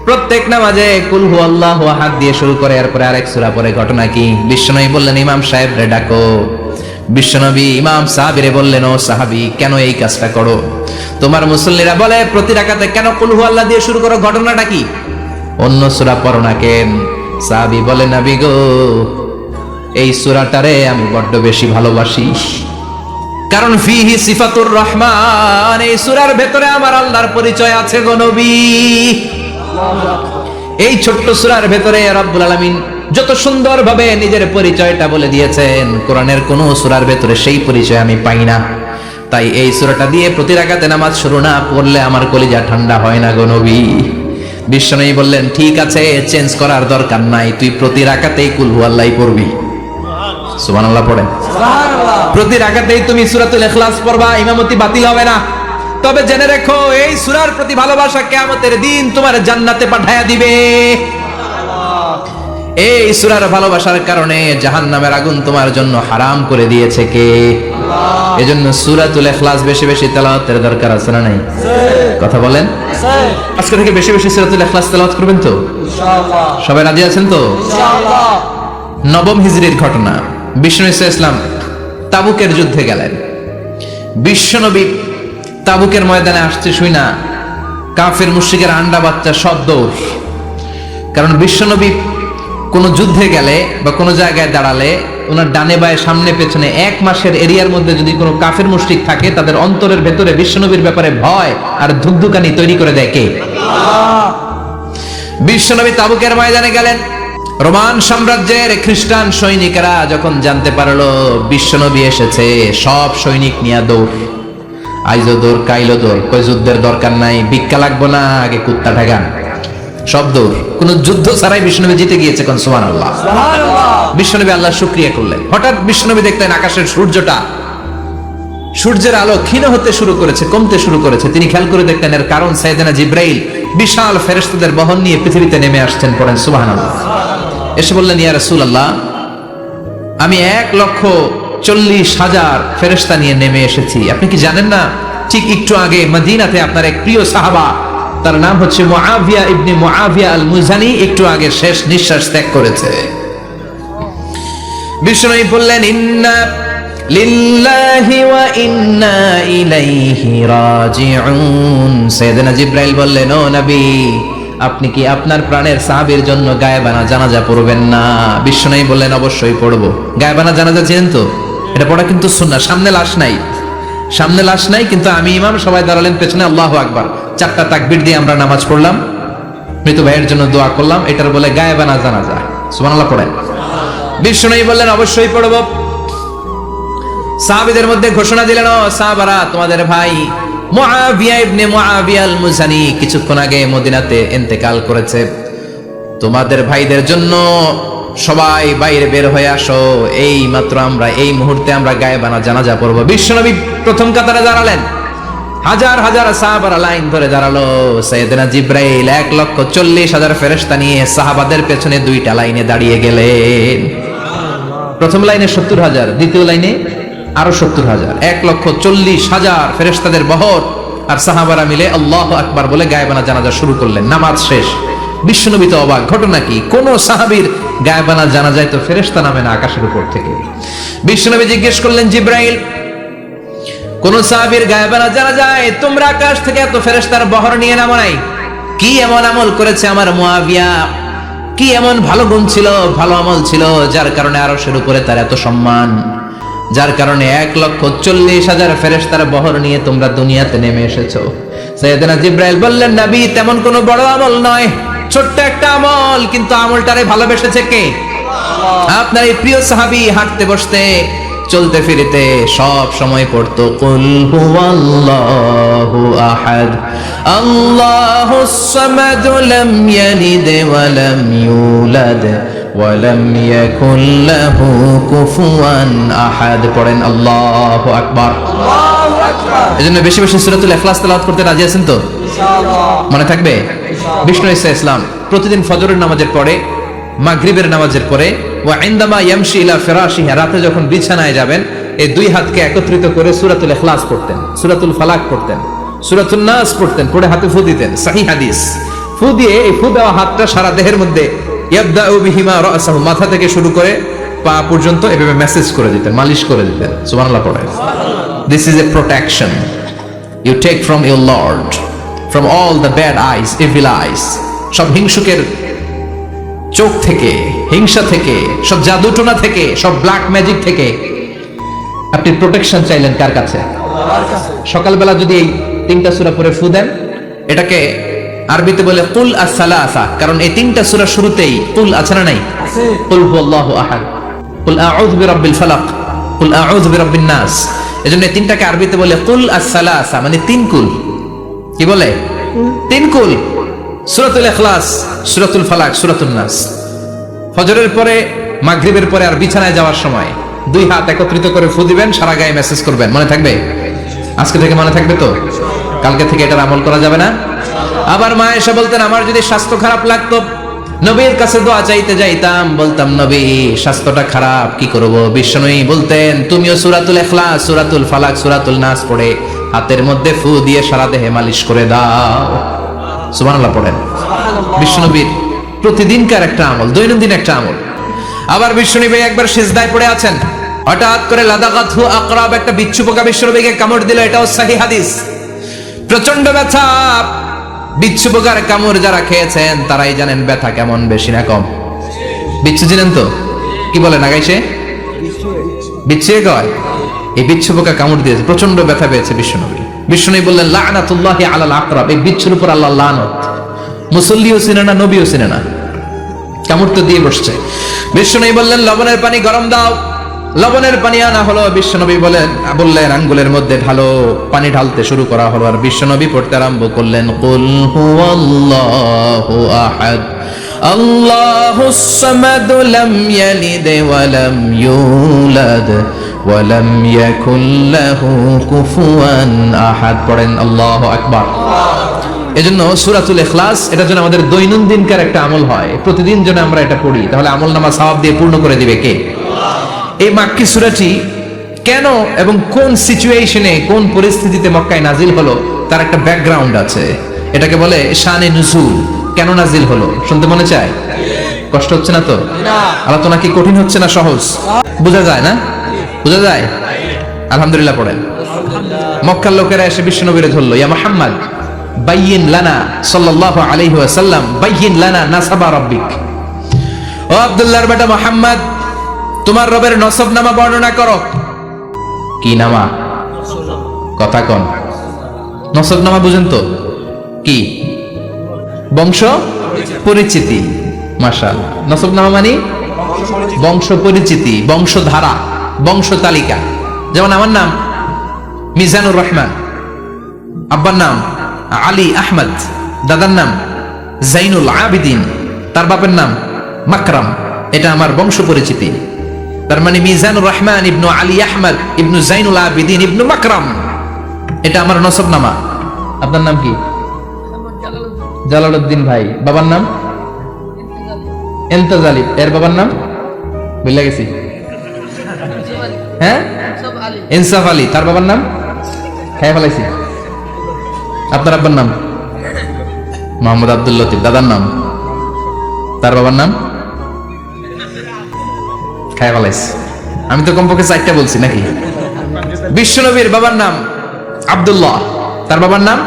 প্রত্যেক নামাজে কুল হুয়াল্লাহু আহাদ দিয়ে শুরু করে, এরপরে আরেক সূরা পড়ে। ঘটনা কি? বিশ্বনবী বললেন ইমাম সাহেব রে ডাকো। বিশ্বনবী ইমাম সাহাবীরে বললেন ও সাহাবী কেন এই কাজটা করো? তোমার মুসল্লিরা বলে প্রতি রাকাতে কেন কুল হুয়াল্লাহ দিয়ে শুরু করো, ঘটনাটা কি? অন্য সূরা পড়ো না কেন? সাহাবী বলে নবী গো এই সূরাটারে আমি বড্ড বেশি ভালোবাসি, কারণ ফিহি সিফাতুর রহমান, এই সূরার ভেতরে আমার আল্লাহর পরিচয় আছে গো নবী। এই ছোট্ট সূরার ভেতরে রব্বুল আলামিন যত সুন্দরভাবে নিজের পরিচয়টা বলে দিয়েছেন, কোরআনের কোন সূরার ভেতরে সেই পরিচয় আমি পাই না। তাই এই সূরাটা দিয়ে প্রতি রাকাতে নামাজ শুরু না পড়লে আমার কলিজা ঠান্ডা হয় না গো নবী। বিশ্বনবী বললেন ঠিক আছে, চেঞ্জ করার দরকার নাই, তুই প্রতি রাকাতেই কুল হুয়াল্লাহ পড়বি। সুবহানাল্লাহ পড়েন। সুবহানাল্লাহ। প্রতি রাকাতেই তুমি সূরাতুল ইখলাস পড়বা, ইমামতি বাতিল হবে না। তবে জেনে রেখো এই সূরার প্রতি ভালোবাসা কিয়ামতের দিন তোমার জান্নাতে পাঠায়া দিবে। এই সূরার ভালোবাসার কারণে জাহান্নামের আগুন তোমার জন্য হারাম করে দিয়েছে কে? আল্লাহ। এজন্য সূরাতুল ইখলাস বেশি বেশি তেলাওয়াতের দরকার আছে না নাই? কথা বলেন। আজকে থেকে বেশি বেশি সূরাতুল ইখলাস তেলাওয়াত করবেন তো ইনশাআল্লাহ? সবাই রাজি আছেন তো ইনশাআল্লাহ? নবম হিজরির ঘটনা। বিশ্বনবী সাল্লাল্লাহু আলাইহি ওয়াসাল্লাম তাবুকের যুদ্ধে গেলেন। বিশ্বনবী তাবুকের ময়দানে আসছে শুই না কাফের মুশরিকের আন্ডা বাচ্চা সব দৌড়। কারণ বিশ্বনবী কোন যুদ্ধে গেলে বা কোন জায়গায় দাঁড়ালে ওনার ডানে বায়ে সামনে পেছনে 1 মাসের এরিয়ার মধ্যে যদি কোনো কাফের মুশরিক থাকে, তাদের অন্তরের ভেতরে বিশ্বনবীর ব্যাপারে ভয় আর ধুকধুকানি তৈরি করে দেয় কে? আল্লাহ। বিশ্বনবী তাবুকের ময়দানে গেলেন। রোমান সাম্রাজ্যের খ্রিস্টান সৈনিকেরা যখন জানতে পারলো বিশ্বনবী এসেছে, সব সৈনিক নিয়ে দৌড়। আইজো দৌড়, কাইলো দৌড়, কই যুদ্ধের দরকার নাই, ভিক্ষা লাগবো না, আগে কুত্তা ঠেকান, সব দৌড়। কোন যুদ্ধ ছাড়াই বিশ্বনবী জিতে গিয়েছে, কোন সুবহানাল্লাহ। বিশ্বনবী আল্লাহর শুকরিয়া করলেন। হঠাৎ বিশ্বনবী দেখলেন আকাশের সূর্যের আলো ক্ষীণ হতে শুরু করেছে, কমতে শুরু করেছে। তিনি খেয়াল করে দেখলেন এর কারণ সাইয়েদনা জিবরাইল বিশাল ফেরেশতাদের বহন নিয়ে পৃথিবীতে নেমে আসছেন। পড়েন সুবহানাল্লাহ। এসে বললেন ইয়া রাসূলুল্লাহ, আমি 1,40,000 ফেরেশতা নিয়ে নেমে এসেছি। আপনি কি জানেন না ঠিক একটু আগে মদিনাতে আপনার এক প্রিয় সাহাবা, তার নাম হচ্ছে মুআবিয়া ইবনে মুআবিয়া আল মুজানি, একটু আগে শেষ নিঃশ্বাস ত্যাগ করেছে। বিশ্বনবী বললেন ইন্না লিল্লাহি ওয়া ইন্না ইলাইহি রাজিউন। সাইয়েদনা জিবরাইল বললেন ও নবী, আপনি কি আপনার প্রাণের সাহাবীর জন্য গায়েবানা জানাজা পড়বেন না? বিশ্বনবী বললেন অবশ্যই পড়বো। গায়েবানা জানাজা চেনেন তো? এটা পড়া কিন্তু সুন্নাহ। সামনে লাশ নাই, কিন্তু আমি ইমাম, সবাই দাঁড়ালেন পেছনে, আল্লাহু আকবার, 4টা তাকবীর দিয়ে আমরা নামাজ পড়লাম, মৃত ভাইয়ের জন্য দোয়া করলাম, এটার বলে গায়েবানা জানাজা। সুবহানাল্লাহ পড়েন। বিশ্বনবী বললেন অবশ্যই পড়বো। সাহাবীদের মধ্যে ঘোষণা দিলেন ও সাহাবারা, তোমাদের ভাই মুআবিয়া ইবনে মুআবিয়া আল মুজানি কিছুক্ষণ আগে মদিনাতে ইন্তেকাল করেছে। তোমাদের ভাইদের জন্য সবাই বাইরে বের হয়ে আসো, এই মাত্র আমরা এই মুহূর্তে আমরা গায়েবানা জানাজা পড়বো। বিশ্বনবী প্রথম কাতারে দাঁড়ালেন, হাজার হাজার সাহাবারা লাইন ধরে দাঁড়ালো। সাইয়েদনা জিব্রাইল 1,40,000 ফেরেশতা নিয়ে সাহাবাদের পেছনে দুইটা লাইনে দাঁড়িয়ে গেলেন। প্রথম লাইনে 70,000, দ্বিতীয় লাইনে আরো 70,000, 1,40,000 ফেরেশতাদের বহর। আর সাহাবারা মিলে আল্লাহু আকবার বলে গায়েবানা জানাজা শুরু করলেন। নামাজ শেষ। বিশ্বনবী তো অবাক, ঘটনা কি? কোন সাহাবীর গায়েবানা জানাজায় তো ফেরেশতা নামে না আকাশের উপর থেকে। বিশ্বনবী জিজ্ঞেস করলেন, জিব্রাইল, কোন সাহাবীর গায়েবানা জানাজায় তোমরা আকাশ থেকে এত ফেরেশতার বহর নিয়ে নামো নাই? কি এমন আমল করেছে আমার মুয়াবিয়া? কি এমন ভালো গুণ ছিল, ভালো আমল ছিল, যার কারণে আরশের উপরে তার এত সম্মান, যার কারণে 1,40,000 ফেরেশতার বহর নিয়ে তোমরা দুনিয়াতে নেমে এসেছো? সাইয়েদনা জিব্রাইল বললেন, নবী, তেমন কোনো বড় আমল নয়, ছোট্ট একটা আমল, কিন্তু আমলটারে ভালোবেসেছে কে? আপনার এই প্রিয় সাহাবী হাঁটতে বসতে চলতে ফিরতে সব সময় পড়তো কুল হুয়াল্লাহু আহাদ আল্লাহুস সামাদ লাম ইয়ালিদ ওয়া লাম ইউলাদ ওয়া লাম ইয়াকুল লাহু কুফুয়ান আহাদ। পড়েন আল্লাহু আকবার। আল্লাহু আকবার। এজন্য বেশি বেশি সূরাতুল ইখলাস তেলাওয়াত করতে রাজি আছেন তো? ইনশাআল্লাহ। মনে থাকবে? বিষ্ণু ঈসা ইসলাম প্রতিদিন ফজরের নামাজের পরে, মাগরিবের নামাজের পরে, ওয়া ইনদামা ইয়ামশি ইলা ফিরাশিহি, রাতে যখন বিছানায় যাবেন, এই দুই হাতকে একত্রিত করে সূরাতুল ইখলাস পড়তেন, সূরাতুল ফালাক পড়তেন, সূরাতুন নাস পড়তেন, পড়ে হাতে ফু দিতেন। সহিহ হাদিস। ফু দিয়ে এই ফু দেওয়া হাতটা সারা দেহের মধ্যে ইয়াবদাউ বিহিমা রাসাহু, মাথা থেকে শুরু করে পা পর্যন্ত এভাবে মেসেজ করে দিতেন, মালিশ করে দিতেন। সুবহানাল্লাহ পড়ে। This is a protection you take from your lord, from all the bad eyes, evil eyes, সব হিংসুকের চোখ থেকে, হিংসা থেকে, সব জাদুটোনা থেকে, সব ব্ল্যাক ম্যাজিক থেকে আপনি প্রোটেকশন চাইলেন কার কাছে? সকালবেলা যদি এই 3টা সূরা পড়ে ফু দেন, এটাকে আরবিতে বলে কুল আস-সালাসা, কারণ এই 3টা সূরা শুরুতেই কুল আছে না নাই? আছে। কুল হুয়াল্লাহু আহাদ, কুল আউযু বিরাব্বিল ফালাক, কুল আউযু বিরাব্বিন নাস। এজন্য এই 3টাকে আরবিতে বলে কুল আস-সালাসা, মানে 3 কুল। কি বলে? 3 কুল। সূরাতুল ইখলাস, সূরাতুল ফালাক, সূরাতুন নাস। ফজরের পরে, মাগরিবের পরে আর বিছানায় যাওয়ার সময় 2 হাত একত্রিত করে ফু দিবেন, সারা গায়ে মেসেজ করবেন। মনে থাকবে? আজকে থেকে মনে থাকবে তো? কালকে থেকে এটার আমল করা যাবে না? আবার মা এসে বলতেন, আমার যদি স্বাস্থ্য খারাপ লাগতো, নবীর কাছে দোয়া চাইতে যাইতাম, বলতাম, নবী স্বাস্থ্যটা খারাপ, কি করব? বিশ্বনবী বলতেন, তুমিও সূরাতুল ইখলাস, সূরাতুল ফালাক, সূরাতুল নাস পড়ে হাতের মধ্যে ফু দিয়ে সারা দেহে মালিশ করে দাও। সুবহানাল্লাহ পড়েন। বিশ্বনবীর প্রতিদিনকার একটা আমল, দৈনন্দিন একটা আমল। আবার বিশ্বনবী একবার সিজদায় পড়ে আছেন, হঠাৎ করে লাদাগাতহু আকরাব, একটা বিচ্ছু পোকা বিশ্বনবীকে কামড় দিল। এটাও সহিহ হাদিস। প্রচন্ড ব্যথা। বিচ্ছু পোকার কামড় যারা খেয়েছেন তারাই জানেন ব্যথা কেমন, বেশি না কম? বিচ্ছু চিনেন তো? কি বলে না গাইছে? বিচ্ছু কয়। এই বিচ্ছু পোকা কামড় দিয়েছে, প্রচন্ড ব্যথা পেয়েছে বিশ্বনবী। বিশ্বনবী বললেন, লা'নাতুল্লাহি আলাল আকরাব, এই বিচ্ছুর উপর আল্লাহর লানত। মুসল্লিও চিনে না, নবীও চিনে না, কামড় তো দিয়ে বসছে। বিশ্বনবী বললেন, লবণের পানি গরম দাও। লবণের পানি আনা হলো। বিশ্বনবী বললেন আঙ্গুলের মধ্যে ঢালো। পানি ঢালতে শুরু করা হলো, আর বিশ্বনবী পড়তে আরম্ভ করলেন, কুল হুয়াল্লাহু আহাদ আল্লাহুস সামাদ লাম ইয়ালিদ ওয়া লাম ইউলাদ ওয়া লাম ইয়াকুল লাহু কুফুয়ান আহাদ। পড়েন আল্লাহু আকবার। এজন্য সূরাতুল ইখলাস, এটা যেন আমাদের দৈনন্দিনকার একটা আমল হয়, প্রতিদিন যেন আমরা এটা পড়ি, তাহলে আমলনামা সওয়াব দিয়ে পূর্ণ করে দিবে কে? এই মাক্কি সূরাটি কেন এবং কোন সিচুয়েশনে, কোন পরিস্থিতিতে মক্কায় নাজিল হলো, তার একটা ব্যাকগ্রাউন্ড আছে। এটাকে বলে শানে নুজুল। কেন নাজিল হলো শুনতে মনে চায়? কষ্ট হচ্ছে না তো? আলোচনা কি কঠিন হচ্ছে না সহজ? বোঝা যায় না? বোঝা যায়? আলহামদুলিল্লাহ পড়েন। মক্কার লোকেরা এসে বিশ্বনবীরে ধরলো, ইয়া মুহাম্মদ বাইয়িন লানা সাল্লাল্লাহু আলাইহি ওয়াসাল্লাম বাইয়িন লানা নাসাবা রাব্বিক। ও আব্দুল্লাহর বেটা মুহাম্মদ, তোমার রবের নসবনামা বর্ণনা করো। কি নামা? কথা কোন? নসবনামা বুঝেন তো? কি? বংশ পরিচিতি। মাশাআল্লাহ। নসবনামা মানে বংশ পরিচিতি, বংশধারা, বংশ তালিকা। যেমন আমার নাম মিজানুর রহমান, আব্বার নাম আলী আহমদ, দাদার নাম জাইনুল আবিদিন, তার বাপের নাম মাকরাম। এটা আমার বংশ পরিচিতি। তার মানে মিজানুর রহমান ইবনু আলী আহমদ ইবনু জাইনুল আবিদিন ইবনু মাকরাম, এটা আমার নসবনামা। আপনার নাম কি? জালালউদ্দিন ভাই। বাবার নাম ইন্তেজালি। এর বাবার নাম ভুলে গেছি। হ্যাঁ, ইনসাফ আলী। তার বাবার নাম খেয়ে ফেলাইছি। আপনার আব্বার নাম মোহাম্মদ আব্দুল লতিফ। দাদার নাম, তার বাবার নাম খেয়ে ফেলাইছি। আমি তো কমপক্ষে 4টা বলছি নাকি? বিশ্বনবীর বাবার নাম আব্দুল্লাহ, তার বাবার নাম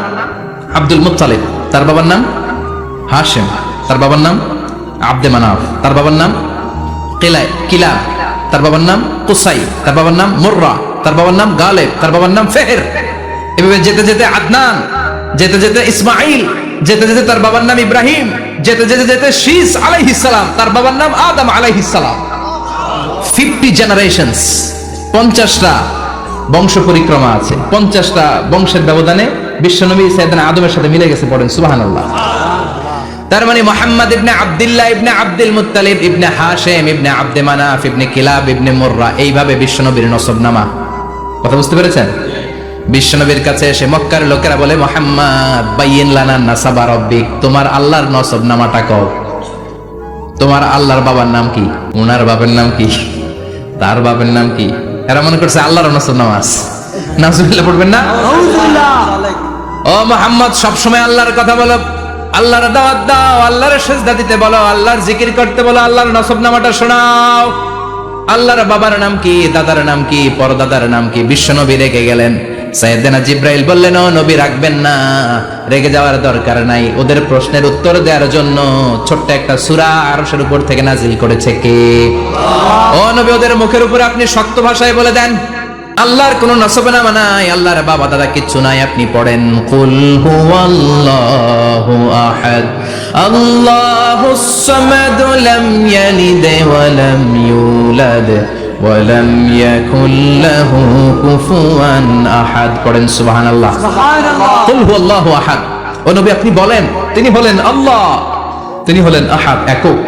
আব্দুল মুত্তালিব, তার বাবার নাম হাশিম, তার বাবার নাম আব্দে মানাফ, তার বাবার নাম কিলাব, তার বাবার নাম কুসাই, তার বাবার নাম মুররা, তার বাবার নাম গালেব, তার বাবার নাম ফেহের। এভাবে যেতে যেতে আদনান, যেতে যেতে ইসমাইল, যেতে যেতে তার বাবার নাম ইব্রাহিম, যেতে যেতে যেতে শীস আলাইহিস সালাম, তার বাবার নাম আদম আলাইহিস সালাম। 50 জেনারেশনস, 50টা বংশ পরিক্রমা আছে। 50টা বংশের ব্যবধানে বিশ্বনবী সাইয়েদনা আদমের সাথে মিলে গেছে। পড়েন সুবহানাল্লাহ। তার মানে মুহাম্মদ ইবনে আব্দুল্লাহ ইবনে আব্দুল মুত্তালিব ইবনে হাশিম ইবনে আব্দে মানাফ ইবনে কিলাব ইবনে মুররা, এইভাবে বিশ্বনবীর নসবনামা। কথা বুঝতে পেরেছেন? বিশ্বনবীর কাছে এসে মক্কার লোকেরা বলে, মুহাম্মদ বাইয়িন লানা নাসাবা রাব্বিক, তোমার আল্লাহর নসবনামাটা কও। তোমার আল্লাহর বাবার নাম কি? ওনার বাবার নাম কি? তার বাবার নাম কি? এরা মনে করছে আল্লাহর নসবনামা আছে। নাউজুবিল্লাহ পড়বেন না? ও মুহাম্মদ, সবসময় আল্লাহর কথা বলো, আল্লাহর দাওয়াত দাও, আল্লাহর সিজদা দিতে বলো, আল্লাহর জিকির করতে বলো, আল্লাহর নসবনামাটা শোনাও। আল্লাহর বাবার নাম কি? দাদার নাম কি? পরদাদার নাম কি? বিশ্বনবী রেগে গেলেন। সাইয়েদনা জিব্রাইল বললেন, ও নবী রাখবেন না, রেগে যাওয়ার দরকার নাই। ওদের প্রশ্নের উত্তর দেওয়ার জন্য ছোট্ট একটা সূরা আরশের উপর থেকে নাজিল করেছে কে? ও নবী, ওদের মুখের উপরে আপনি শক্ত ভাষায় বলে দেন, আল্লাহর কোনো নসবনামা নাই, আল্লাহর বাবা দাদা কিচ্ছু নাই। আপনি পড়েন, কুল হুয়াল্লাহু আহাদ আল্লাহুস সামাদ লাম ইয়ালিদ ওয়া লাম ইউলাদ ওয়া লাম ইয়াকুল লাহু কুফুয়ান আহাদ। পড়েন সুবহানাল্লাহ। কুল হুয়াল্লাহু আহাদ। ও নবী আপনি বলেন, তিনি হলেন আল্লাহ, তিনি হলেন আহাদ, একক,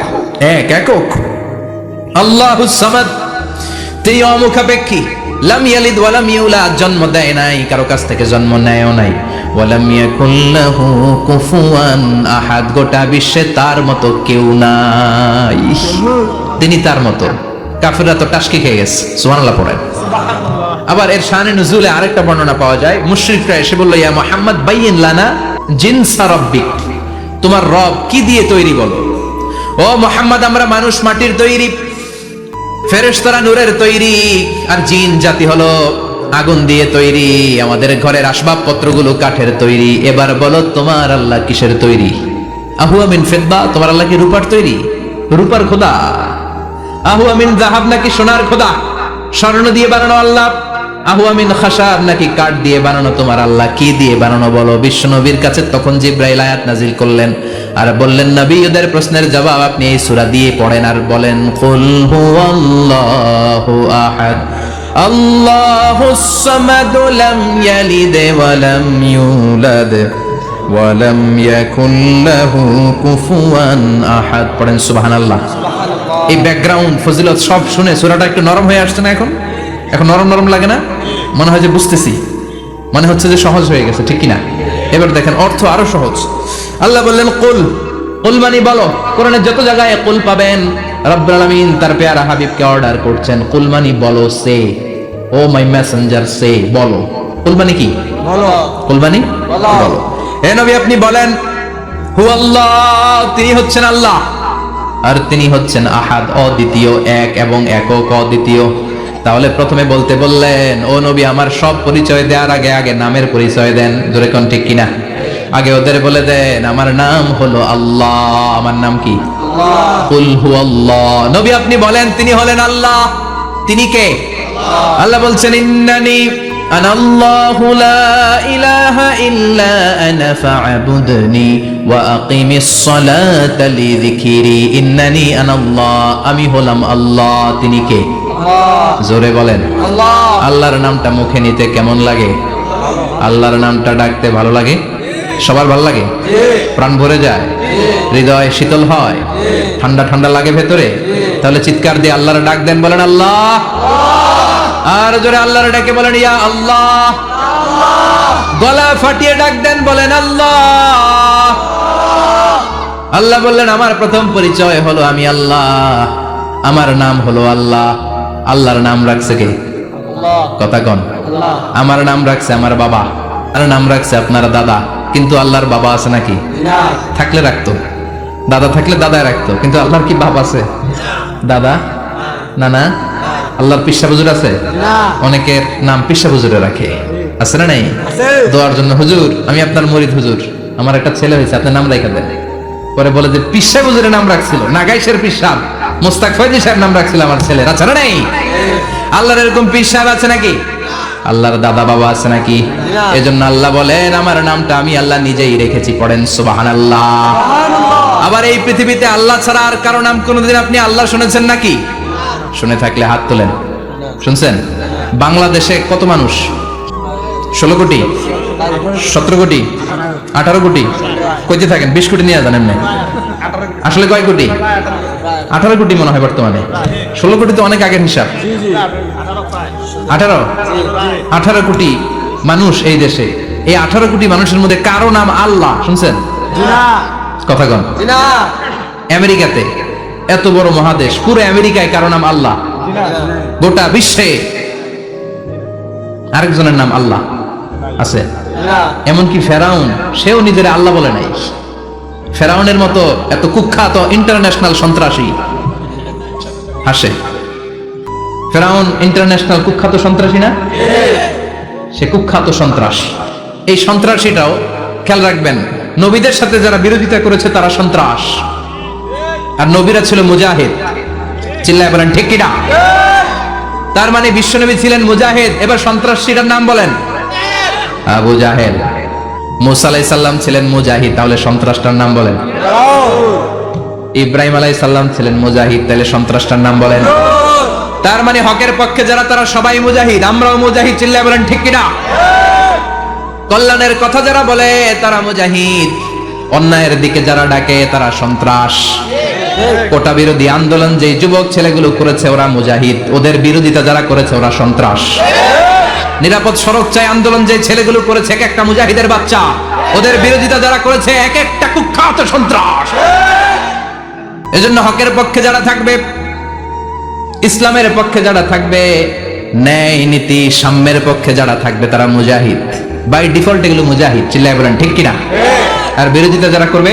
একক। আল্লাহুস সামাদ, তিনি অমুখাপেক্ষী। লাম ইয়ালিদ ওয়া লাম ইউলাদ, জন্ম দেয় নাই, কারো কাছ থেকে জন্ম নেয়ও নাই। ওয়া লাম ইয়াকুল লাহু কুফুয়ান আহাদ, গোটা বিশ্বে তার মতো কেউ নাই, তিনি তার মতো। কাফিররা তো টাসকি খেয়ে গেছে। সুবহানাল্লাহ পড়েন। আবার এর শানে নুজুলে আরেকটা বর্ণনা পাওয়া যায়। মুশরিকরা এসে বলল, ইয়া মুহাম্মদ বাইয়িন লানা জিনসা রাব্বিক, তোমার রব কি দিয়ে তৈরি বলো। ও মুহাম্মদ, আমরা মানুষ মাটির তৈরি, ফেরেশতারা নূরের তৈরি, আর জিন জাতি হলো আগুন দিয়ে তৈরি, আমাদের ঘরের আসবাবপত্রগুলো কাঠের তৈরি। এবার বলো তোমার আল্লাহ কিসের তৈরি? আহুয়া মিন ফিদ্দা, তোমার আল্লাহ কি রূপার তৈরি? রূপার খোদা। আহুয়া মিন যাহাব, নাকি সোনার খোদা, স্বর্ণ দিয়ে বানানো আল্লাহ? আহুয়া মিন খাশাব, নাকি কাঠ দিয়ে বানানো তোমার আল্লাহ? কি দিয়ে বানানো বলো? বিশ্বনবীর কাছে তখন জিব্রাইল আয়াত নাজিল করলেন আর বললেন, নবী ওদের প্রশ্নের জবাব আপনি এই সূরা দিয়ে পড়েন আর বলেন, কুল হুয়াল্লাহু আহাদ আল্লাহুস সামাদ লাম ইয়ালিদ ওয়া লাম ইউলাদ ওয়া লাম ইয়াকুল লাহু কুফুয়ান আহাদ। পড়েন সুবহানাল্লাহ। এই ব্যাকগ্রাউন্ড ফজিলত সব শুনে সূরাটা একটু নরম হয়ে আসছে না? এখন নরম নরম লাগে না? মনে হয় যে বুঝতেছি, মনে হচ্ছে যে সহজ হয়ে গেছে, ঠিক কিনা? এবার দেখেন অর্থ আরো সহজ। আল্লাহ বললেন কুল, কুল মানে বলো। কোরআনের যত জায়গায় কুল পাবেন, রব্বুল আলামিন তার পেয়ারা হাবিবকে অর্ডার করছেন, কুল মানে বলো, সে, ও মাই মেসেঞ্জার, সে, বলো। কুল মানে কি? বলো। কুল মানে বলো। হে নবী আপনি বলেন, হু আল্লাহ, তিনি হচ্ছেন আল্লাহ, আর তিনি হচ্ছেন আহাদ, অদ্বিতীয়, এক এবং একক, অদ্বিতীয়। তাহলে প্রথমে বলতে বললেন, ও নবী আমার সব পরিচয় দেওয়ার আগে আগে নামের পরিচয় দেন। জোরে কোন ঠিক কিনা? আগে ওদের বলে দেন, আমার নাম হলো আল্লাহ। আমার নাম কি? আল্লাহ। কুল হুয়াল্লাহ। নবী আপনি বলেন, তিনি হলেন আল্লাহ। তিনি কে? আল্লাহ বলছেন, ইন্নানি আনাল্লাহু লা ইলাহা ইল্লা আনা ফা'বুদনি ওয়া আকিমিস সালাতা লিযিকরি। ইন্নানি আনাল্লাহ, আমি হলাম আল্লাহ। তিনি কে? জোরে বলেন আল্লাহ। আল্লাহর নামটা মুখে নিতে কেমন লাগে? আল্লাহর নামটা ডাকতে ভালো লাগে? সবার ভালো লাগে? প্রাণ ভরে যায়? হৃদয় শীতল হয়, ঠান্ডা ঠান্ডা লাগে ভেতরে। তাহলে চিৎকার দিয়ে আল্লাহর ডাক দেন, বলেন আল্লাহ। আর জোরে আল্লাহর ডাকে বলেন ইয়া আল্লাহ। গলা ফাটিয়ে ডাক দেন, বলেন আল্লাহ। আল্লাহ বললেন আমার প্রথম পরিচয় হলো আমি আল্লাহ, আমার নাম হলো আল্লাহ। আল্লাহর নাম রাখছে কে? কথা কন। আমার নাম রাখছে আমার বাবা, আর নাম রাখছে আপনার দাদা। কিন্তু আল্লাহর বাবা আছে নাকি? থাকলে রাখতো, দাদা থাকলে দাদায় রাখতো। কিন্তু আল্লাহর কি বাপ আছে? দাদা না না। আল্লাহর পিসা হুজুর আছে? অনেকের নাম পিসা হুজুরে রাখে, আছে না নাই? দোয়ার জন্য হুজুর আমি আপনার মুরিদ হুজুর, আমার একটা ছেলে হয়েছে, আপনার নাম রাখা দেন। পরে বলে যে পিসা হুজুরের নাম রাখছিল, নাগাইশের পীর সাহেব মোস্তাক ফয়জি সাহেব নাম রাখছিল আমার ছেলের, আছে না নাই? আল্লাহর এরকম পীর সাহেব আছে নাকি? আল্লাহর দাদা বাবা আছে নাকি? এজন্য আল্লাহ বলেন আমার নামটা আমি আল্লাহ নিজেই রেখেছি। পড়েন সুবহানাল্লাহ। আবার এই পৃথিবীতে আল্লাহ ছাড়া আর কারো নাম কোনোদিন আপনি আল্লাহ শুনেছেন নাকি? শুনে থাকলে হাত তোলেন। শুনছেন? বাংলাদেশে কত মানুষ? 16 কোটি, 17 কোটি, 18 কোটি? কইতে থাকেন, 20 কোটি নিয়ে জানেন না আসলে কয় কোটি? 18 কোটি মনে হয় বর্তমানে। 16 কোটি তো অনেক আগের হিসাব। 18 কোটি মানুষ এই দেশে। এই 18 কোটি মানুষের মধ্যে কারো নাম আল্লাহ শুনছেন? কথা কন। আমেরিকাতে, এত বড় মহাদেশ, পুরো আমেরিকায় কারো নাম আল্লাহ? গোটা বিশ্বে আরেকজনের নাম আল্লাহ আছে? এমনকি ফেরাউন, সেও নিজের আল্লাহ বলে নাই। ফেরাউনের মতো এত কুখ্যাত ইন্টারন্যাশনাল সন্ত্রাসী হাসে। ফেরাউন ইন্টারন্যাশনাল কুখ্যাত সন্ত্রাসী না? সে কুখ্যাত সন্ত্রাসী। এই সন্ত্রাসীটাও খেয়াল রাখবেন, নবীদের সাথে যারা বিরোধিতা করেছে তারা সন্ত্রাস, আর নবীরা ছিল মুজাহিদ। চিল্লায় বলেন ঠিক কিনা? তার মানে বিশ্বনবী ছিলেন মুজাহিদ। এবার সন্ত্রাসীটার নাম বলেন আবু জাহেল। মুসা আলাইহিস সালাম ছিলেন মুজাহিদ, তাহলে সন্ত্রাসটার নাম বলেন। ইব্রাহিম আলাইহিস সালাম ছিলেন মুজাহিদ, তাহলে সন্ত্রাসটার নাম বলেন। তার মানে হকের পক্ষে যারা তারা সবাই মুজাহিদ, আমরাও মুজাহিদ। চিল্লায় বলেন ঠিক কিনা? কল্যাণের কথা যারা বলে তারা মুজাহিদ, অন্যায়ের দিকে যারা ডাকে তারা সন্ত্রাস। কোটা বিরোধী আন্দোলন যে যুবক ছেলেগুলো করেছে ওরা মুজাহিদ, ওদের বিরোধিতা যারা করেছে ওরা সন্ত্রাস। নিরাপদ সড়ক চাই আন্দোলন যে ছেলেগুলো করেছে এক একটা মুজাহিদের বাচ্চা, ওদের বিরোধিতা যারা করেছে এক একটা কুখ্যাত সন্ত্রাস। এজন্য হকের পক্ষে যারা থাকবে, ইসলামের পক্ষে যারা থাকবে, ন্যায় নীতি সাম্যের পক্ষে যারা থাকবে তারা মুজাহিদ। বাই ডিফল্ট এগুলো মুজাহিদ। চিল্লায় বলেন ঠিক কিনা? আর বিরোধিতা যারা করবে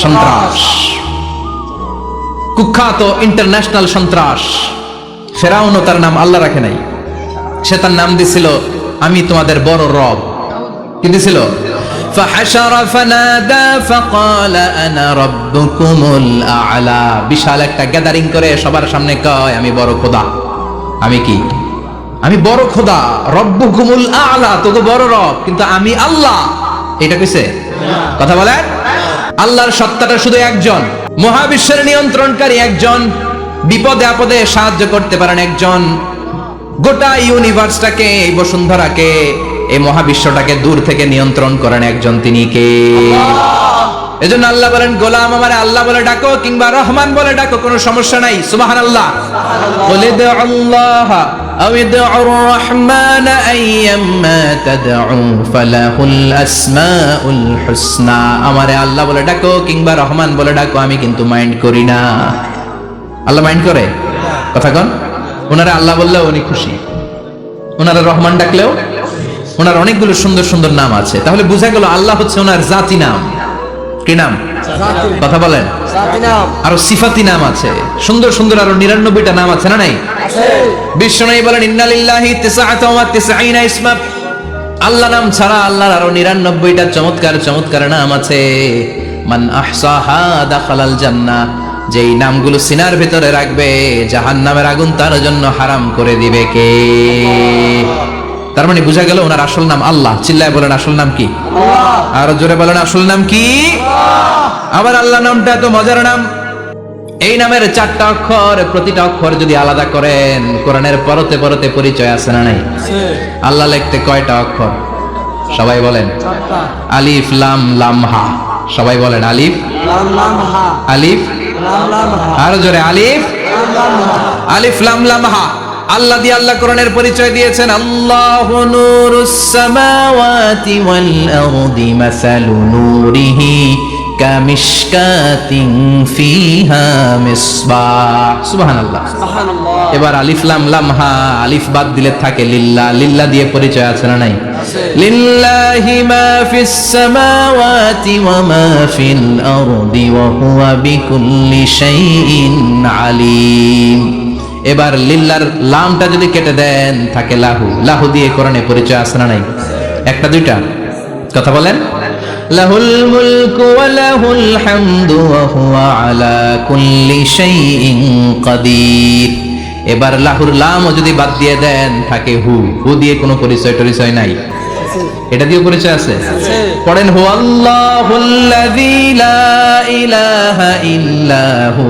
সন্ত্রাস, কুখ্যাত ইন্টারন্যাশনাল সন্ত্রাস। ফেরাউনও তার নাম আল্লাহ রাখে নাই, সে তার নাম দিছিল আমি তোমাদের বড় রব। কি দিছিল? ফাহাশারা ফানাদা ফাকালা আনা রাব্বুকুমুল আ'লা। বিশাল একটা গ্যাদারিং করে সবার সামনে কয় আমি বড় খোদা। আমি কি? আমি বড় খোদা, রব্বুকুমুল আ'লা, তোকে বড় রব, কিন্তু আমি আল্লাহ। এটা কইছে? কথা বলেন। আল্লাহর সত্তাটা শুধু একজন, মহাবিশ্বের নিয়ন্ত্রণকারী একজন, বিপদে আপদে সাহায্য করতে পারেন একজন, গোটা ইউনিভার্সটাকে, এই বসুন্ধরাকে, এই মহাবিশ্বটাকে দূর থেকে নিয়ন্ত্রণ করেন একজন, তিনি কে? এজন্য আল্লাহ বলেন গোলাম আমারে আল্লাহ বলে ডাকো কিংবা রহমান বলে ডাকো, কোনো সমস্যা নাই। সুবহানাল্লাহ। বলে দে আল্লাহ আও ইদউর রহমান আইয়াম্মা তাদউ ফালাহুল আসমাউল হুসনা। আমারে আল্লাহ বলে ডাকো কিংবা রহমান বলে ডাকো, আমি কিন্তু মাইন্ড করি না। আল্লাহ মাইন্ড করে? কথা কন। ওনারা আল্লাহ বললেও উনি খুশি, ওনারা রহমান ডাকলেও। ওনার অনেকগুলো সুন্দর সুন্দর নাম আছে, তাহলে বোঝা গেল আল্লাহ হচ্ছে ওনার জাতি নাম। কি নাম? কথা বলেন। আরো সিফাতি নাম আছে, সুন্দর সুন্দর আরো 99টা নাম আছে না নাই? বিশ্বনবী বলেন ইন্নালিল্লাহি 99 ইসমা। আল্লাহ নাম ছাড়া আল্লাহর আরো 99টা চমৎকার চমৎকার নাম আছে। মান আহসাহা দাখালাল জান্নাহ। যেই নামগুলো সিনার ভিতরে রাখবে জাহান্নামের আগুন তার জন্য হারাম করে দিবে কে? তার মানে বোঝা গেল ওনার আসল নাম আল্লাহ। চিল্লায় বলেন আসল নাম কি? আর জোরে বলেন আসল নাম কি? আবার আল্লাহ নামটা এত মজার নাম, এই নামের 4টা অক্ষর, প্রতিটা অক্ষর যদি আলাদা করেন কোরআনের পরতে পরতে পরিচয় আছে না নাই? আল্লাহ লিখতে কয়টা অক্ষর? সবাই বলেন। আলিফ লাম লাম হা। সবাই বলেন আলিফ লাম লাম হা আলিফ লাম লাম হা আরো জোরে আলিফ লাম লাম হা আলিফ লাম লাম হা। আল্লাহ দিয়ে আল্লাহ কোরআনের পরিচয় দিয়েছেন, আল্লাহু নূরুস সামাওয়াতি ওয়াল আরদি মাসালু নূরিহি কামিশকাতিন ফিহা মিসবাহ। সুবহানাল্লাহ। সুবহানাল্লাহ। এবার আলিফ লাম লাম হা, আলিফ বাদ দিলে থাকে লিল্লাহ। লিল্লাহ দিয়ে পরিচয় আছে না নাই? লিল্লাহি মা ফিস সামাওয়াতি ওয়া মা ফিল আরদি ওয়া হুয়া বিকুল্লি শাইইন আলিম। এবার লিল্লার লামটা যদি কেটে দেন থাকে লাহু। লাহু দিয়ে কোরআনে পরিচয় আছে না নাই? একটা দুইটা কথা বলেন। লাহুল মুলকু ওয়া লাহুল হামদু ওয়া হুয়া আলা কুল্লি শাইইন কাদির। এবার লাহুর লামও যদি বাদ দিয়ে দেন থাকে হু। হু দিয়ে কোনো পরিচয় টরিচয় নাই, এটা দিয়ে পরিচয় আছে। পড়েন হু আল্লাহুল্লাযী লা ইলাহা ইল্লাহু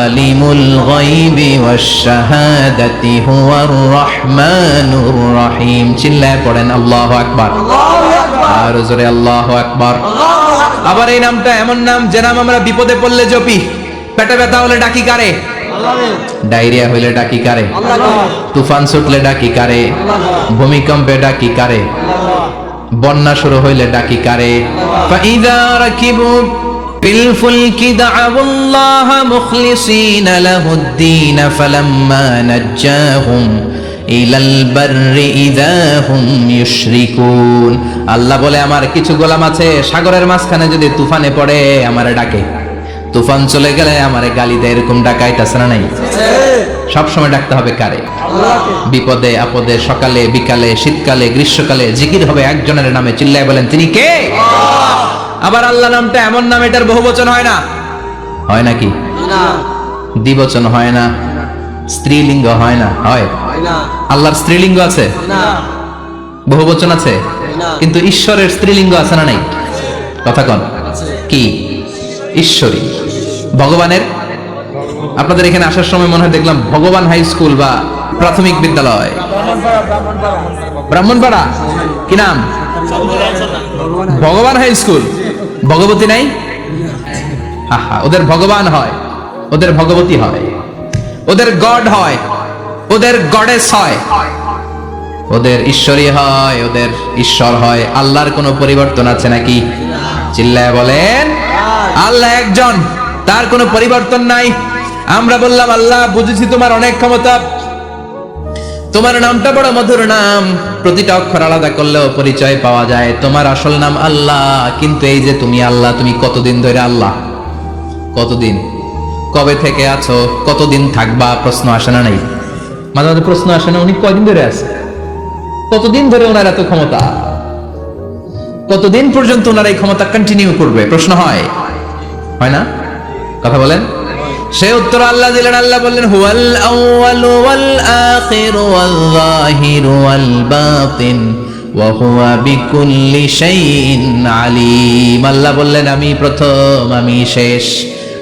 আলিমুল গায়বি ওয়াশ শাহাদাতি হুয়ার রহমানুর রহিম। চিল্লায় পড়েন আল্লাহু আকবার। আর জোরে আল্লাহু আকবার। আবার এই নামটা এমন নাম যে নাম আমরা বিপদে পড়লে জপি। পেটে ব্যথা হলে ডাকি কারে? ডায়রিয়া হইলে ডাকি কারে? তুফান ছুটলে ডাকি কারে? ভূমিকম্পে ডাকি কারে? বন্যা শুরু হইলে ডাকি কারে? ফাইযা রাকিবু ফিল ফুলকি দা'উল্লাহ মুখলিসিনা লাহুদ-দীন ফালাম্মা নাজ্জাহুম ইলাল বাররি ইযা হুম ইউশরিকুন। আল্লাহ বলে আমার কিছু গোলাম আছে সাগরের মাঝখানে যদি তুফানে পড়ে আমারে ডাকে, তুফান চলে গেলে আমারে গালি দেয়। এরকম ডাকাইতাছে না নাই? সব সময় ডাকতে হবে কারে? বিপদে আপদে, সকালে বিকালে, শীতকালে গ্রীষ্মকালে জিকির হবে একজনের নামে। চিল্লায় বলেন তিনি কে? আবার আল্লাহ নামটা এমন নাম এটার বহুবচন হয় না। হয় নাকি? না দ্বিবচন হয় না, স্ত্রীলিঙ্গ হয় না। হয়? না আল্লাহর স্ত্রীলিঙ্গ আছে, না বহুবচন আছে, না। কিন্তু ঈশ্বরের স্ত্রীলিঙ্গ আছে না নাই? কথা কন কি? ঈশ্বরী। ভগবানের, আপনাদের এখানে আসার সময় মনে হয় দেখলাম ভগবান হাই স্কুল বা প্রাথমিক বিদ্যালয় ব্রাহ্মণপাড়া। কি নাম? ভগবান হাই স্কুল। ভগবতী নাই? আহা, ওদের ভগবান হয়, ওদের ভগবতী হয়, ওদের গড হয়, ওদের গডেস হয়, ওদের ঈশ্বরী হয়, ওদের ঈশ্বর হয়। আল্লাহর কোনো পরিবর্তন আছে নাকি? চিল্লায় বলেন আল্লাহ একজন, তার কোনো পরিবর্তন নাই। আমরা বললাম আল্লাহ বুঝেছি তোমার অনেক ক্ষমতা, তোমার নামটা বড় মধুর নাম, প্রতিটা অক্ষর আলাদা করলেও পরিচয় পাওয়া যায়। তোমার আসল নাম আল্লাহ, কিন্তু এই যে তুমি আল্লাহ, তুমি কতদিন ধরে আল্লাহ? কতদিন? কবে থেকে আছো? কতদিন থাকবা? প্রশ্ন আসে না নাই? মাঝে মাঝে প্রশ্ন আসে না উনি কয়দিন ধরে আছে? কতদিন ধরে ওনার এত ক্ষমতা? কতদিন পর্যন্ত ওনার এই ক্ষমতা কন্টিনিউ করবে? প্রশ্ন হয় না? কথা বলেন। সে উত্তর আল্লাহ দিলেন। আল্লাহ বললেন হুয়াল আউয়ালু ওয়াল আখিরু ওয়াল যাহিরু ওয়াল বাতিন ওয়া হুয়া বিকুল্লি শাইইন আলিম। আল্লাহ বললেন আমি প্রথম, আমি শেষ,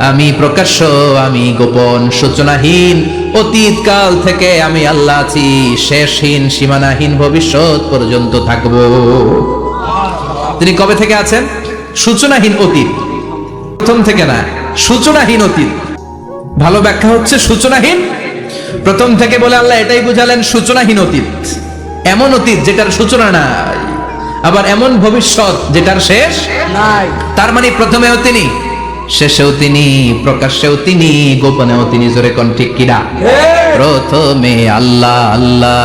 আমি প্রকাশ্য, আমি গোপন, সূচনাহীন। অতীত কাল থেকে আমি আল্লাহ আছি, শেষহীন সীমানাহীন ভবিষ্যৎ পর্যন্ত থাকব। তিনি কবে থেকে আছেন? সূচনাহীন অতীত, প্রথম থেকে না, সূচনাহীন অতীত। ভালো ব্যাখ্যা হচ্ছে সূচনাহীন প্রথম থেকে বলে আল্লাহ এটাই বুঝালেন সূচনাহীন অতীত। এমন অতীত যেটার সূচনা নাই, আবার এমন ভবিষ্যৎ যেটার শেষ নাই। তার মানে প্রথমেও তিনি, শেষেও তিনি, প্রকাশ্যেও তিনি, গোপনেও তিনি। জোরে কোন ঠিক কিনা? প্রথমে আল্লাহ আল্লাহ,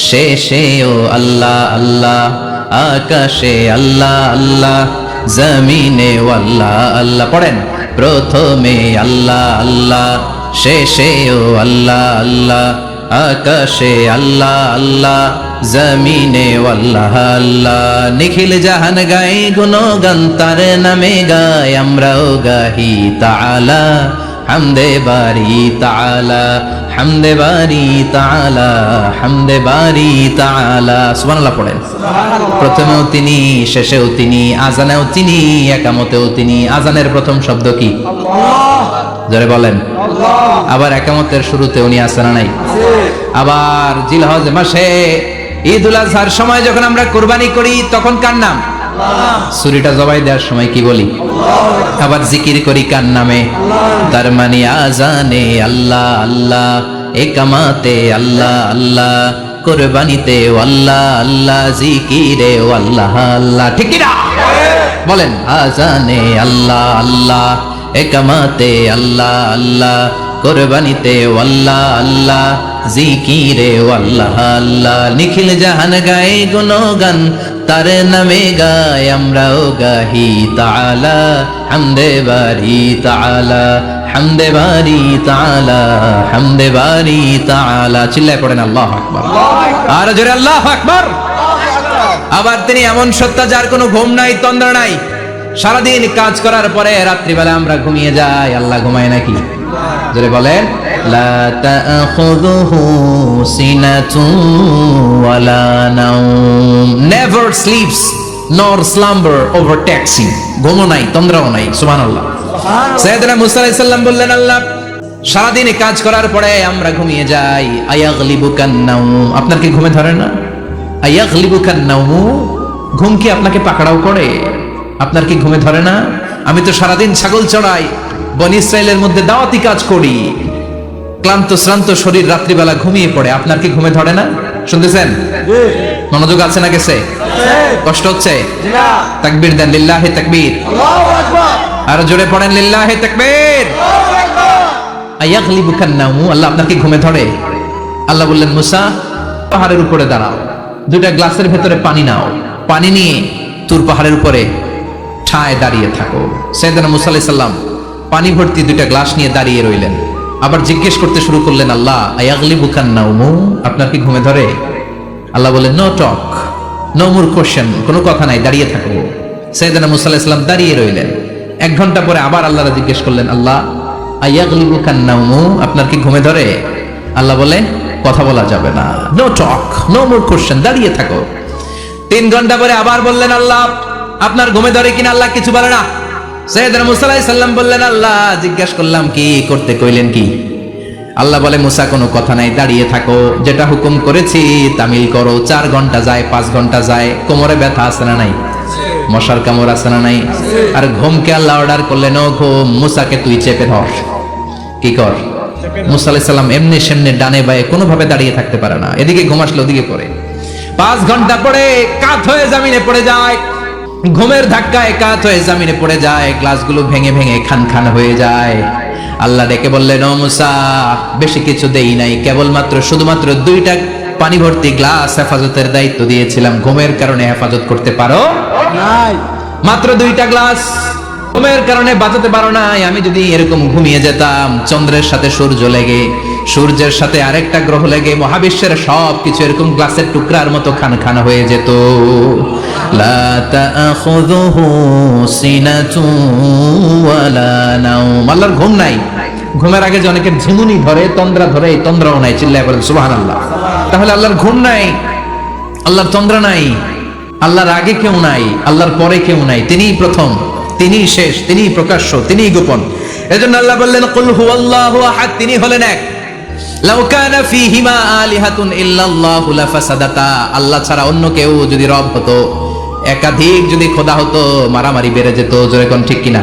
শেষেও আল্লাহ আল্লাহ, আকাশে আল্লাহ আল্লাহ, জমিনে আল্লাহ আল্লাহ। পড়েন প্রথমে আল্লাহ আল্লাহ, শেষেও আল্লাহ আল্লাহ, আকাশে আল্লাহ আল্লাহ, জমিনে আল্লাহ আল্লাহ। নিখিল জাহান গাই গুণগান তার নামে গায়, আমরাও গাহি তাআলা হামদে বারি তাআলা, হামদে বারি তাআলা, হামদে বারি তাআলা। সুবহানাল্লাহ পড়েন। প্রথমেও তিনি, শেষেও তিনি, আজানেও তিনি, একামতেও তিনি। আজানের প্রথম শব্দ কি? আল্লাহ। জোরে বলেন। আবার একামতের শুরুতে উনি আছেন না নাই? আবার জিলহজ মাসে ঈদুল আজহার সময় যখন আমরা কুরবানি করি তখন কার নাম? ছুরিটা জবাই দেওয়ার সময় কি বলি? আবার জিকির করি কার নামে? তার মানে আজানে আল্লাহ আল্লাহ, একামাতে আল্লাহ আল্লাহ, কোরবানিতে আল্লাহ আল্লাহ, জিকিরে আল্লাহ আল্লাহ। ঠিক কি না? বলেন আজানে আল্লাহ আল্লাহ, একামাতে আল্লাহ আল্লাহ, কোরবানিতে আল্লাহ আল্লাহ, জিকিরে আল্লাহ আল্লাহ। নিখিল জাহান গায়ে গুণগান, তার নামে গায় আমরাও গাহি তাআলা, হামদে বারি তাআলা, হামদে বারি তাআলা, হামদে বারি তাআলা। চিল্লায় পড়েন আল্লাহু আকবার। আর জোরে আল্লাহু আকবার। আবার তিনি এমন সত্তা যার কোনো ঘুম নাই, তন্দ্রা নাই। সারাদিন কাজ করার পরে রাত্রিবেলা আমরা ঘুমিয়ে যাই, আল্লাহ ঘুমায় নাকি? জোরে বলেন লা তাখুযুহু সিনাতুন ওয়ালা নাওম, নেভার স্লিপস নর স্লাম্বার ওভারটেকস হিম। ঘুমও নাই, তন্দ্রাও নাই। সুবহানাল্লাহ। সাইয়েদনা মুসা আলাইহিস সালাম বললেন, আল্লাহ সারাদিন কাজ করার পরে আমরা ঘুমিয়ে যাই, আয়াগলিবুকান নাওম, আপনার কি ঘুমে ধরে না? আয়াগলিবুকান নাওম, ঘুম কি আপনাকে পাকড়াও করে? আপনার কি ঘুমে ধরে না? আমি তো সারাদিন ছাগল চড়াই, বনি ইসরাইলের মধ্যে দাওয়াতি কাজ করি, ক্লান্ত শ্রান্ত শরীর রাত্রিবেলা ঘুমিয়ে পড়ে। আপনার কি ঘুমে ধরে না? শুনতেছেন? মনোযোগ আছে না গেছে? কষ্ট হচ্ছে? তাকবীর দেন, লিল্লাহি তাকবীর। আর জোরে পড়েন লিল্লাহি তাকবীর। আয়াগলিবুকান নাওম, আল্লাহ আপনার কি ঘুমে ধরে? আল্লাহ বললেন, মুসা পাহাড়ের উপরে দাঁড়াও, দুইটা গ্লাসের ভেতরে পানি নাও, পানি নিয়ে তুর পাহাড়ের উপরে ঠায় দাঁড়িয়ে থাকো। সাইয়েদনা মুসা আলাইহিস সালাম পানি ভর্তি দুইটা গ্লাস নিয়ে দাঁড়িয়ে রইলেন। আবার জিজ্ঞেস করতে শুরু করলেন, আল্লাহ আয়াগলিবুকান নাওম, আপনার কি ঘুমে ধরে? আল্লাহ বললেন, no talk, no more question, কোনো কথা নাই, দাঁড়িয়ে থাকো। সাইয়েদনা মুসা আলাইহিস সালাম দাঁড়িয়ে রইলেন। 1 ঘন্টা পরে আবার আল্লাহরা জিজ্ঞেস করলেন, আল্লাহ আয়াগলিবুকান নাওম, আপনার কি ঘুমে ধরে? আল্লাহ বলে, কথা বলা যাবে না, no talk, no more question, দাঁড়িয়ে থাকো। 3 ঘন্টা পরে আবার বললেন, আল্লাহ আপনার ঘুমে ধরে কিনা? আল্লাহ কিছু বলে না। সাইয়েদনা মুসা আলাইহিস সালাম বললেন, আল্লাহ জিজ্ঞাসা করলাম কি করতে কইলেন কি? আল্লাহ বলে, মুসা কোনো কথা নাই, দাঁড়িয়ে থাকো, যেটা হুকুম করেছি তামিল করো। 4 ঘন্টা যায়, 5 ঘন্টা যায়, কোমরে ব্যথা আছে না নাই? মশার কামড় আছে না নাই? আর ঘুমকে আল্লাহ অর্ডার করলেন, ও ঘুম, মুসাকে তুই চেপে ধর। কি কর? মুসা আলাইহিস সালাম এমনি সেমনি ডানে বায়ে কোনোভাবে দাঁড়িয়ে থাকতে পারে না, এদিকে ঘুম আসলে ওদিকে পড়ে। 5 ঘন্টা পরে কাত হয়ে জমিনে পড়ে যায়, ঘুমের ধাক্কায় কাত হয়ে জমিনে পড়ে যায়, গ্লাসগুলো ভেঙে ভেঙে খান খান হয়ে যায়। আল্লাহ ডেকে বললেন, ও মুসা বেশি কিছু দেই নাই, কেবলমাত্র শুধুমাত্র 2টা পানি ভর্তি গ্লাস হেফাজতের দায়িত্ব দিয়েছিলাম, ঘুমের কারণে হেফাজত করতে পারো নাই। মাত্র 2টা গ্লাস, ঘুমের কারণে বাঁচাতে পারো নাই। আমি যদি এরকম ঘুমিয়ে যেতাম, চন্দ্রের সাথে সূর্য লেগে, সূর্যের সাথে আরেকটা গ্রহ লেগে, মহাবিশ্বের সব কিছু এরকম গ্লাসের টুকরার মতো খান খান হয়ে যেত। লা তাখুযুহু সিনাতুন ওয়ালা নাওম, আল্লাহর ঘুম নাই। ঘুমের আগে যে অনেকের ঝিমুনি ধরে, তন্দ্রা ধরে, এই তন্দ্রাও নাই। চিল্লায় বলেন সুবহানাল্লাহ। তাহলে আল্লাহর ঘুম নাই, আল্লাহর তন্দ্রা নাই, আল্লাহর আগে কেউ নাই, আল্লাহর পরে কেউ নাই। তিনিই প্রথম, তিনিই শেষ, তিনিই প্রকাশ্য, তিনিই গোপন। এজন্য আল্লাহ বললেন, কুল হুয়াল্লাহু আহাদ, তিনি হলেন এক। লাউ কানা ফীহিমা আলিহাতুন ইল্লাল্লাহু লাফাসাদাতা, আল্লাহ ছাড়া অন্য কেউ যদি রব হতো, একাধিক যদি খোদা হতো, মারামারি বেড়ে যেত। জোরে কোন ঠিক কিনা?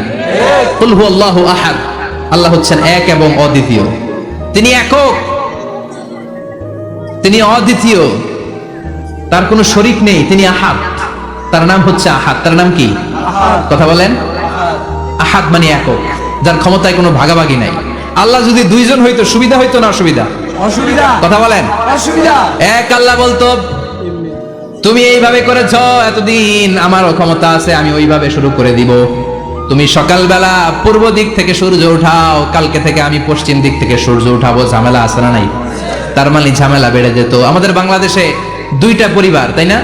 কুল হুয়াল্লাহু আহাদ, আল্লাহ হচ্ছেন এক এবং অদ্বিতীয়। তিনি একক, তিনি অদ্বিতীয়, তার কোনো শরীক নেই। তিনি আহাদ, তার নাম হচ্ছে আহাদ। তার নাম কি? কথা বলেন। আহাদ মানে একক, যার ক্ষমতায় কোনো ভাগাভাগি নাই। আল্লাহ যদি 2 জন হইতো, সুবিধা হইতো না অসুবিধা? অসুবিধা। কথা বলেন। অসুবিধা। এক আল্লাহ বলতো, তুমি এইভাবে করেছো এতদিন, আমারও ক্ষমতা আছে, আমি ওইভাবে শুরু করে দিব। তুমি সকালবেলা পূর্ব দিক থেকে সূর্য উঠাও, কালকে থেকে আমি পশ্চিম দিক থেকে সূর্য উঠাবো। ঝামেলা আছে না নাই? তার মানে ঝামেলা বেড়ে যেত। আমাদের বাংলাদেশে 2টা পরিবার, তাই না?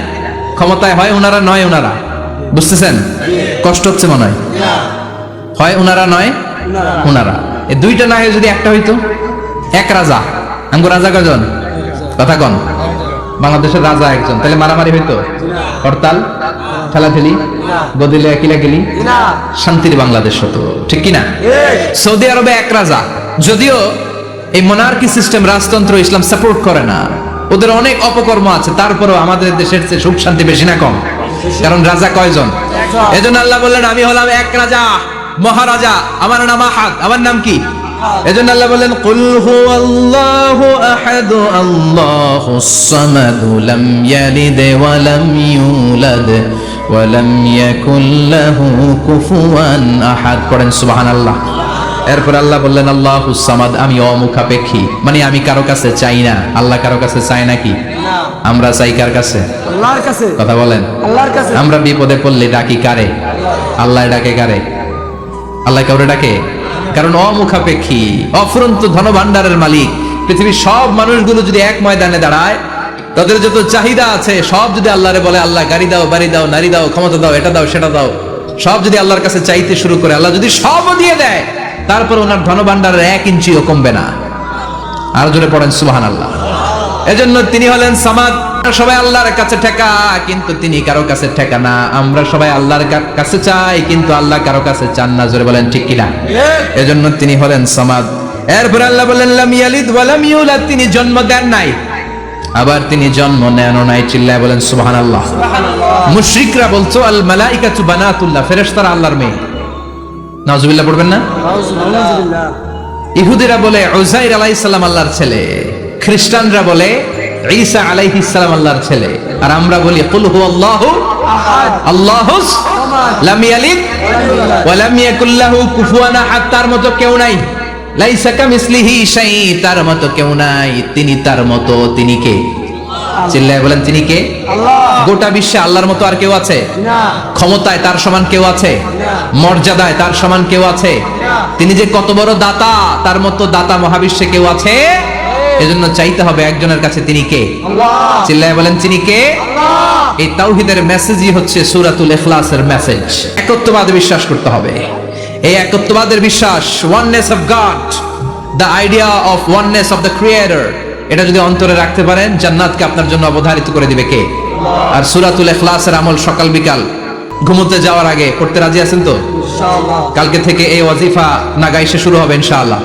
ক্ষমতায় হয় ওনারা, নয় ওনারা। বুঝতেছেন? কষ্ট হচ্ছে মনে হয়? হয় ওনারা, নয় ওনারা। এই 2টা না হয়ে যদি একটা হইতো, এক রাজা। আমগো রাজা কয়জন? কথা কন। বাংলাদেশের রাজা একজন, তাহলে মারামারি হইতো? হরতাল, ঠেলাঠেলি, গদিলে কিলাকিলি, শান্তির বাংলাদেশ হতো। ঠিক কিনা? সৌদি আরবে এক রাজা, যদিও এই মোনার্কি সিস্টেম, রাজতন্ত্র, ইসলাম সাপোর্ট করে না, ওদের অনেক অপকর্ম আছে, তারপরেও আমাদের দেশের চেয়ে সুখ শান্তি বেশি না কম? কারণ রাজা কয়জন? এজন্য আল্লাহ বললেন আমি হলাম এক রাজা, মহারাজা, আমার নাম আহাদ। আমার নাম কি? এজন্য আল্লাহ বললেন কুল হুয়াল্লাহু আহাদ আল্লাহুস সামাদ লাম ইয়ালিদ ওয়া লাম ইউলাদ ওয়া লাম ইয়াকুল লাহু কুফুয়ান আহাদ। পড়েন সুবহানাল্লাহ। এরপর আল্লাহ বললেন আল্লাহুস সামাদ, আমি অমুখাপেক্ষী, মানে আমি কারো কাছে চাই না। আল্লাহ কারো কাছে চায় নাকি? আমরা চাই কার কাছে? আল্লাহর কাছে। কথা বলেন। আল্লাহর কাছে। আমরা বিপদে পড়লে ডাকি কারে? আল্লাহ ডাকে কারে? আল্লাহ কাউরে ডাকে? কারণ অমুখাপেক্ষী, অফুরন্ত ধনভাণ্ডারের মালিক। পৃথিবীর সব মানুষগুলো যদি এক ময়দানে দাঁড়ায়, তাদের যত চাহিদা আছে সব যদি আল্লাহরে বলে, আল্লাহ গাড়ি দাও, বাড়ি দাও, নারী দাও, ক্ষমতা দাও, এটা দাও, সেটা দাও, সব যদি আল্লাহর কাছে চাইতে শুরু করে, আল্লাহ যদি সবও দিয়ে দেয়, তারপর ওনার ধনভাণ্ডারের 1 ইঞ্চিও কমবে না। আর জোরে পড়েন সুবহানাল্লাহ। এজন্য তিনি হলেন সামাদ। সবাই আল্লাহর কাছে ঠেকা, কিন্তু তিনি কারো কাছে ঠেকা না। আমরা সবাই আল্লাহর কাছে চাই, কিন্তু আল্লাহ কারো কাছে চান না। জোরে বলেন ঠিক কিনা? এজন্য তিনি হলেন সামাদ। এরপর আল্লাহ বলেন লাম ইয়ালিদ ওয়া লাম ইউলাদ, তিনি জন্ম দেন নাই, আবার তিনি জন্ম নেন নাই। চিল্লায় বলেন সুবহানাল্লাহ। মুশরিকরা বলতো আল মালাইকাতু বানাতুল্লাহ, ফেরেশতারা আল্লাহর মেয়ে। নাউজুবিল্লাহ পড়বেন না? নাউজুবিল্লাহ। ইহুদিরা বলে উযাইর আলাইহিস সালাম আল্লাহর ছেলে, খ্রিস্টানরা বলে ঈসা আলাইহিস সালাম আল্লাহর ছেলে, আর আমরা বলি কুল হুয়াল্লাহু আহাদ আল্লাহুস লাম ইয়ালিদ ওয়া লাম ইয়াকুল লাহু কুফুয়ান আহাদ। তার মতো কেউ নাই। লাইসা কামিসলিহি শাই, তার মতো কেউ নাই। তিনি তার মতো, তিনি কে? চিল্লায় বলেন তিনি কে? আল্লাহ। গোটা বিশ্বে আল্লাহর মতো আর কেউ আছে? না। ক্ষমতায় তার সমান কেউ আছে? মর্যাদায় তার সমান কেউ আছে? তিনি যে কত বড় দাতা, তার মতো দাতা মহাবিশ্বে কেউ আছে? এজন্য চাইতে হবে একজনের কাছে, তিনি কে? আল্লাহ। চিল্লায় বলেন তিনি কে? আল্লাহ। এই তাওহীদের মেসেজই হচ্ছে সূরাতুল ইখলাসের মেসেজ। একত্ববাদে বিশ্বাস করতে হবে। এই একত্ববাদের বিশ্বাস, oneness of god, the idea of oneness of the creator, এটা যদি অন্তরে রাখতে পারেন, জান্নাতকে আপনার জন্য অবধারিত করে দিবে কে? আর সূরাতুল ইখলাসের আমল সকাল বিকাল ঘুমোতে যাওয়ার আগে পড়তে রাজি আছেন তো? ইনশাআল্লাহ। কালকে থেকে এই ওয়াজিফা নাগাইশে শুরু হবে ইনশাআল্লাহ।